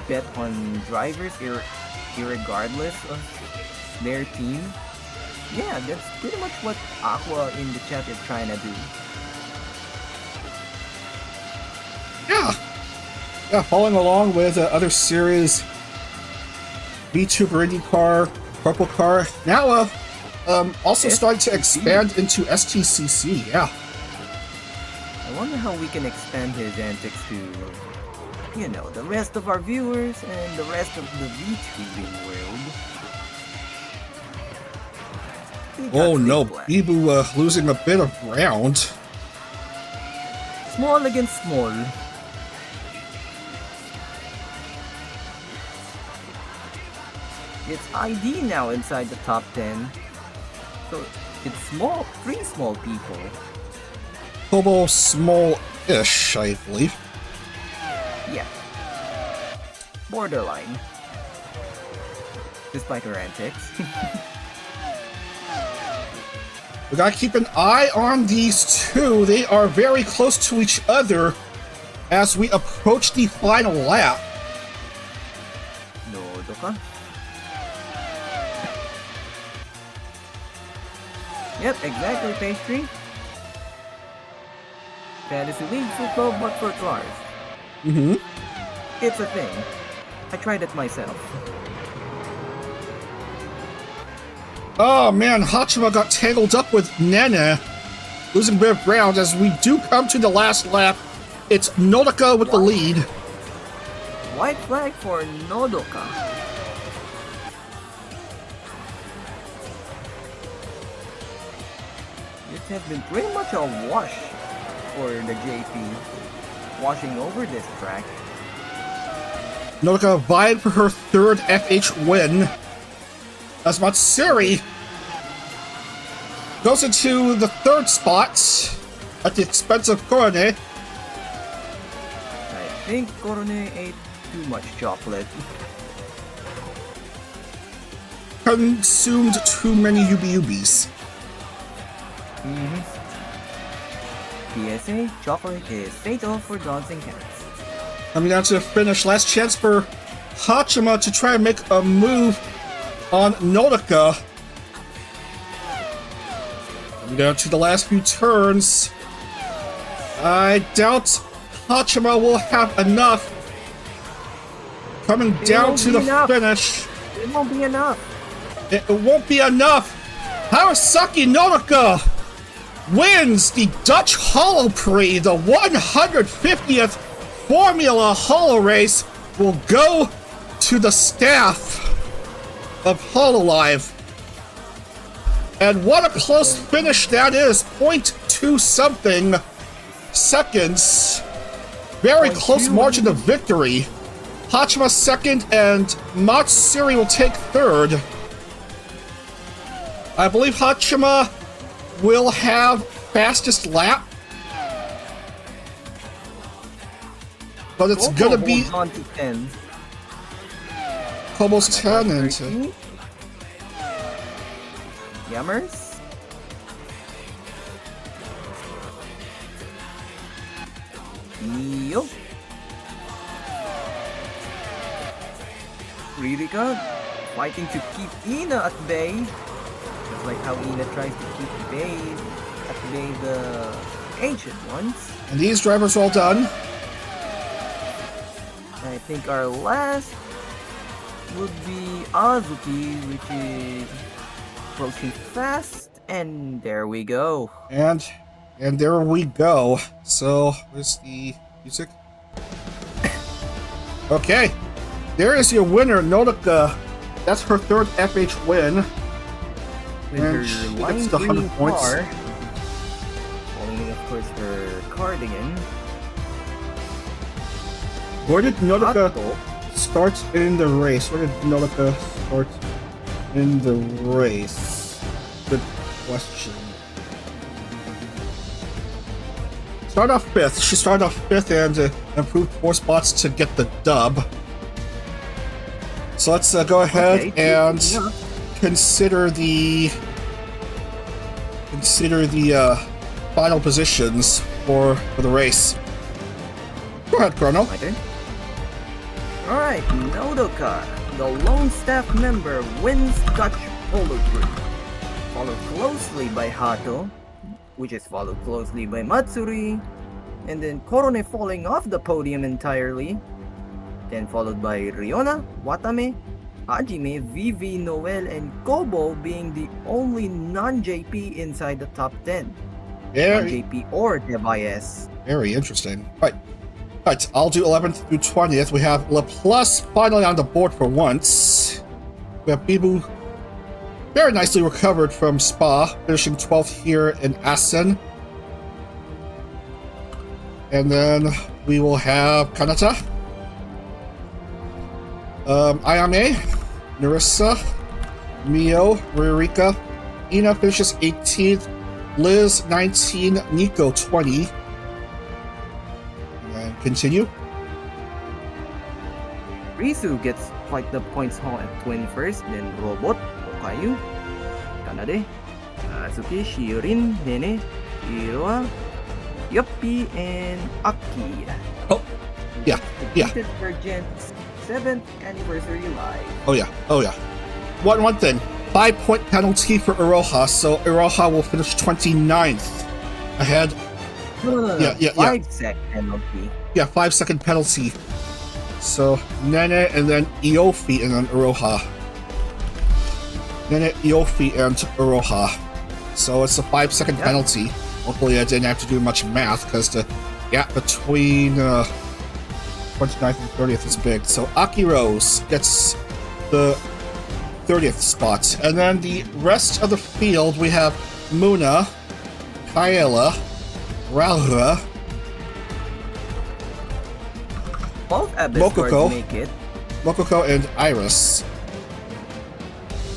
S2: bet on drivers irregardless of their team? Yeah, that's pretty much what Aqua in the chat is trying to do.
S1: Yeah. Yeah, following along with other series, VTuber Indie Car, Purple Car. Now, also starting to expand into STCC, yeah.
S2: I wonder how we can expand his antics to, you know, the rest of our viewers and the rest of the VTubing world.
S1: Oh no, Bibu losing a bit of ground.
S2: Small against small. It's ID now inside the top 10. So it's small, 3 small people.
S1: Hobo small-ish, I believe.
S2: Yeah. Borderline. Despite her antics.
S1: We gotta keep an eye on these two. They are very close to each other as we approach the final lap.
S2: No, Doka. Yep, exactly, pastry. Fantasy League football, but for cars.
S1: Mm-hmm.
S2: It's a thing. I tried it myself.
S1: Oh man, Hachima got tangled up with Nene, losing a bit of ground as we do come to the last lap. It's Nodoka with the lead.
S2: White flag for Nodoka. It has been pretty much a wash for the JP, washing over this track.
S1: Nodoka vying for her 3rd FH win, as Matsuri goes into the 3rd spot at the expense of Korone.
S2: I think Korone ate too much chocolate.
S1: Consumed too many Yubi-Yubis.
S2: PSA, chocolate is fatal for dogs and cats.
S1: Coming down to the finish, last chance for Hachima to try and make a move on Nodoka. Coming down to the last few turns. I doubt Hachima will have enough. Coming down to the finish.
S2: It won't be enough.
S1: It won't be enough. Harasaki Nodoka wins the Dutch Holo Prix. The 150th Formula Holo Race will go to the staff of HoloLive. And what a close finish that is. 0.2 something seconds. Very close margin of victory. Hachima 2nd and Matsuri will take 3rd. I believe Hachima will have fastest lap. But it's gonna be
S2: on to 10.
S1: almost 10 into.
S2: Yummers. Yo. Ririka fighting to keep Ina at bay. Just like how Ina tries to keep at bay the ancient ones.
S1: And these drivers are all done.
S2: I think our last would be Azuki, which is approaching fast, and there we go.
S1: And there we go. So, where's the music? Okay. There is your winner, Nodoka. That's her 3rd FH win.
S2: With
S1: and
S2: her
S1: she
S2: lime
S1: gets the 100
S2: green
S1: points.
S2: car. Following, of course, her cardigan.
S1: Where did Nodoka
S2: Atto.
S1: start in the race? Where did Nodoka start in the race? Good question. Start off 5th. She started off 5th and improved 4 spots to get the dub. So let's go ahead and consider the final positions for the race. Go ahead, Chrono.
S2: My turn. Alright, Nodoka, the lone staff member, wins Dutch Holo Prix. Followed closely by Hato, which is followed closely by Matsuri, and then Korone falling off the podium entirely. Then followed by Riona, Watame, Hajime, Vivi, Noel, and Kobo being the only non-JP inside the top 10. Non-JP or device.
S1: Very interesting. Right, I'll do 11th through 20th. We have Laplace finally on the board for once. We have Bibu very nicely recovered from Spa, finishing 12th here in Assen. And then we will have Kanata, Ayame, Narissa, Mio, Ririka, Ina finishes 18th, Liz 19, Nico 20. And continue.
S2: Risu gets quite the points haul at 21st, then Robot, Okayu, Kanade, Asuki, Shirin, Nene, Hiroa, Yoppie, and Aki.
S1: Oh, yeah.
S2: Completed for Gen's 7th anniversary live.
S1: Oh yeah. One thing. 5-point penalty for Iroha, so Iroha will finish 29th ahead.
S2: No.
S1: Yeah.
S2: 5-sec penalty.
S1: Yeah, 5-second penalty. So Nene and then Iofi and then Iroha. Nene, Iofi, and Iroha. So it's a 5-second penalty. Hopefully I didn't have to do much math because the gap between 29th and 30th is big. So Aki Rose gets the 30th spot. And then the rest of the field, we have Muna, Kaela, Ralhua,
S2: Both Abyss Guards make it.
S1: Mokoko and Iris.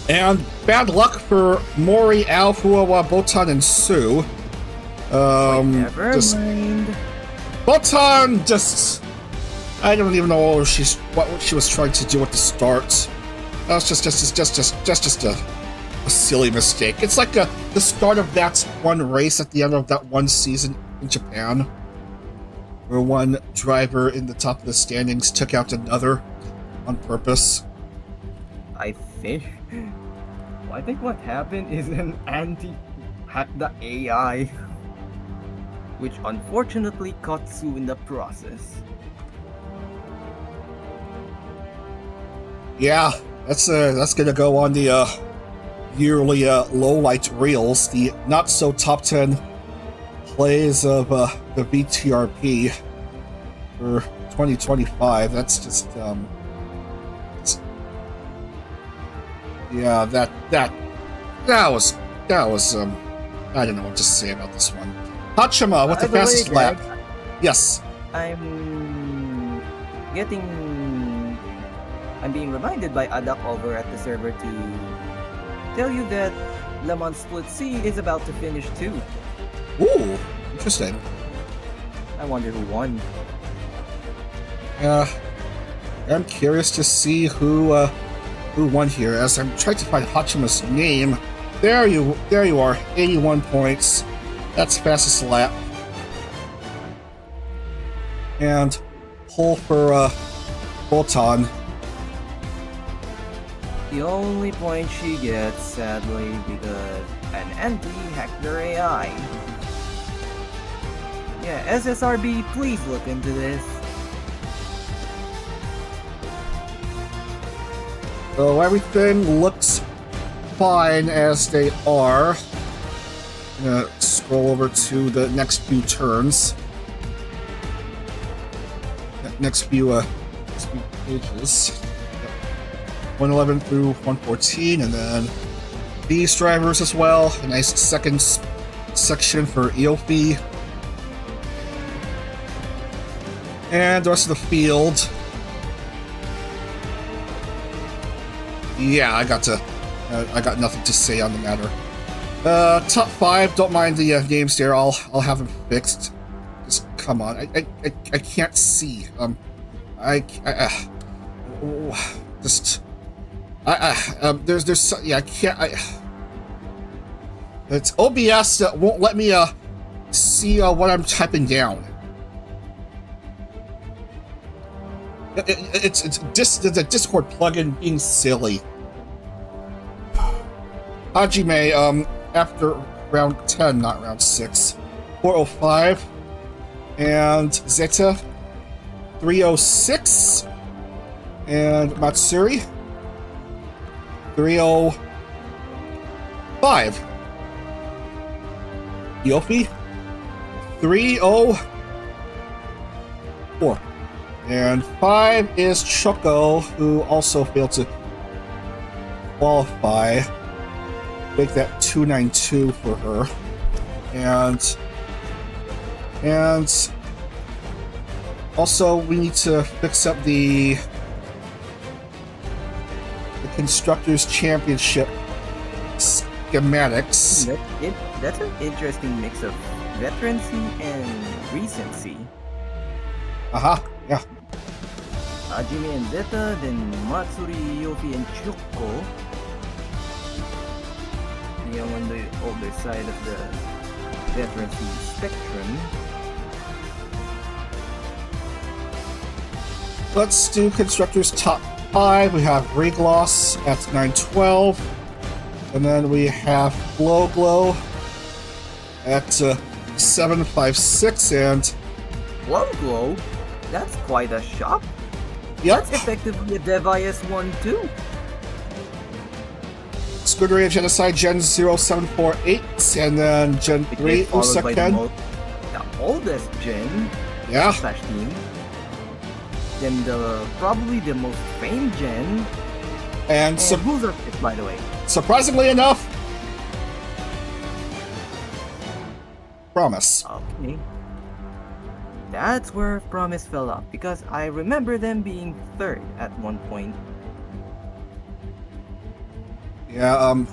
S1: And bad luck for Mori, Alhua, Botan, and Sue.
S2: Never mind.
S1: Botan just... I don't even know what she was trying to do at the start. That was just a silly mistake. It's like the start of that one race at the end of that one season in Japan, where one driver in the top of the standings took out another on purpose.
S2: I think what happened is an anti-hack the AI, which unfortunately caught Sue in the process.
S1: Yeah, that's gonna go on the yearly lowlight reels, the not so top 10 plays of the VTRP for 2025. That's just yeah, that was I don't know what to say about this one. Hachima with the fastest lap. Yes.
S2: I'm being reminded by Adak over at the server to tell you that Le Mans Split C is about to finish too.
S1: Ooh, interesting.
S2: I wonder who won.
S1: I'm curious to see who won here. As I'm trying to find Hachima's name. There you are. 81 points. That's fastest lap. And pole for Bolton.
S2: The only point she gets, sadly, because an anti-hacked their AI. Yeah, SSRB, please look into this.
S1: So everything looks fine as they are. I'm gonna scroll over to the next few turns. Next few pages. 111 through 114, and then these drivers as well. A nice second section for Eofi. And the rest of the field. Yeah, I got nothing to say on the matter. Top 5, don't mind the names there. I'll have them fixed. Just come on, I can't see. I can't. It's OBS that won't let me see what I'm typing down. It's a Discord plugin being silly. Hajime, after round 10, not round 6, 405, and Zeta 306, and Matsuri 305. Yofi 304. And 5 is Choco, who also failed to qualify. Make that 292 for her. And also we need to fix up the Constructors Championship schematics.
S2: That's an interesting mix of veterancy and recency.
S1: Yeah.
S2: Hajime and Zeta, then Matsuri, Yofi, and Choco. On the older side of the veterancy spectrum.
S1: Let's do Constructors top 5. We have Regloss at 912. And then we have Glow at 756. And
S2: Glow? That's quite a shop.
S1: yep,
S2: That's effectively a Device 1 too.
S1: Scuderia Genocide Gen 0748. And then Gen 3
S2: Followed by
S1: Usaken.
S2: the oldest gen
S1: Yeah.
S2: slash team. Then probably the most famed gen.
S1: And
S2: who's our fifth, by the way?
S1: surprisingly enough, Promise.
S2: Okay. That's where Promise fell off, because I remember them being third at one point.
S1: Yeah,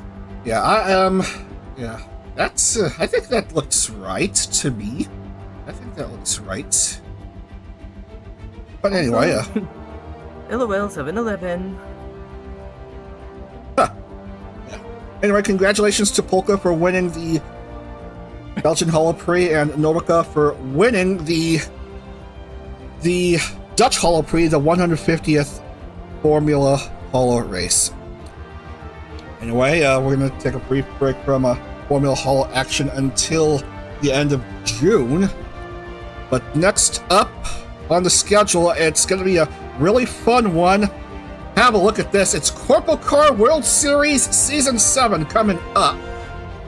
S1: that's, I think that looks right to me. I think that looks right. But anyway,
S2: LOL 7-Eleven.
S1: Anyway, congratulations to Polka for winning the Belgian Holo Prix and Nodoka for winning the Dutch Holo Prix, the 150th Formula Holo race. Anyway, we're going to take a brief break from Formula Holo action until the end of June. But next up on the schedule, it's going to be a really fun one. Have a look at this. It's Corporal Car World Series Season 7 coming up.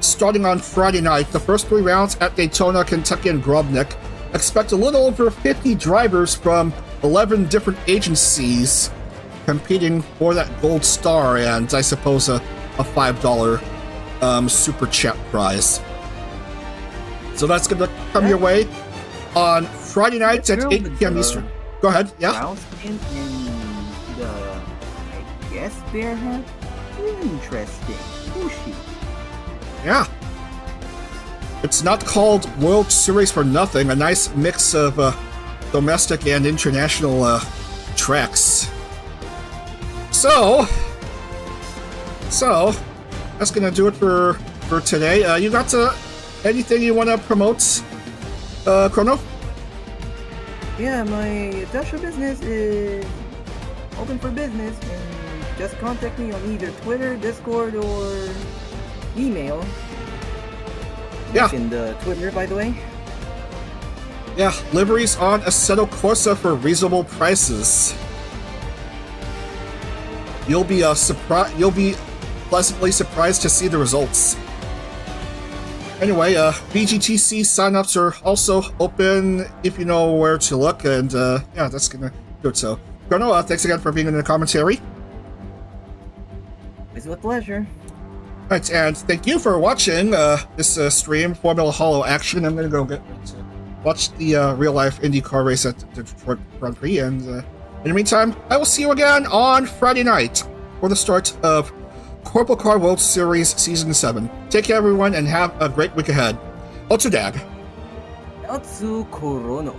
S1: Starting on Friday night, the first 3 rounds at Daytona, Kentucky, and Grobnik. Expect a little over 50 drivers from 11 different agencies competing for that gold star and, I suppose, a $5 super chat prize. So that's going to come your way on Friday nights at 8 p.m. Eastern. Go ahead, yeah?
S2: Brown skin and the, I guess, bear hat? Interesting. Pushy.
S1: Yeah. It's not called World Series for nothing. A nice mix of domestic and international tracks. So that's gonna do it for today. You got anything you want to promote, Chrono?
S2: Yeah, my Dutch business is open for business, and just contact me on either Twitter, Discord, or email.
S1: Yeah.
S2: In the Twitter, by the way.
S1: Yeah, liveries on Assetto Corsa for reasonable prices. You'll be pleasantly surprised to see the results. Anyway, BGTC signups are also open if you know where to look, and yeah, that's gonna do it. So, Chrono, thanks again for being in the commentary.
S2: It's a pleasure.
S1: Right, and thank you for watching this stream, Formula Holo action. I'm gonna go watch the real-life IndyCar race at the Detroit Grand Prix, and in the meantime, I will see you again on Friday night for the start of Corporal Car World Series Season 7. Take care, everyone, and have a great week ahead. Otsu Dag.
S2: Otsu Korono.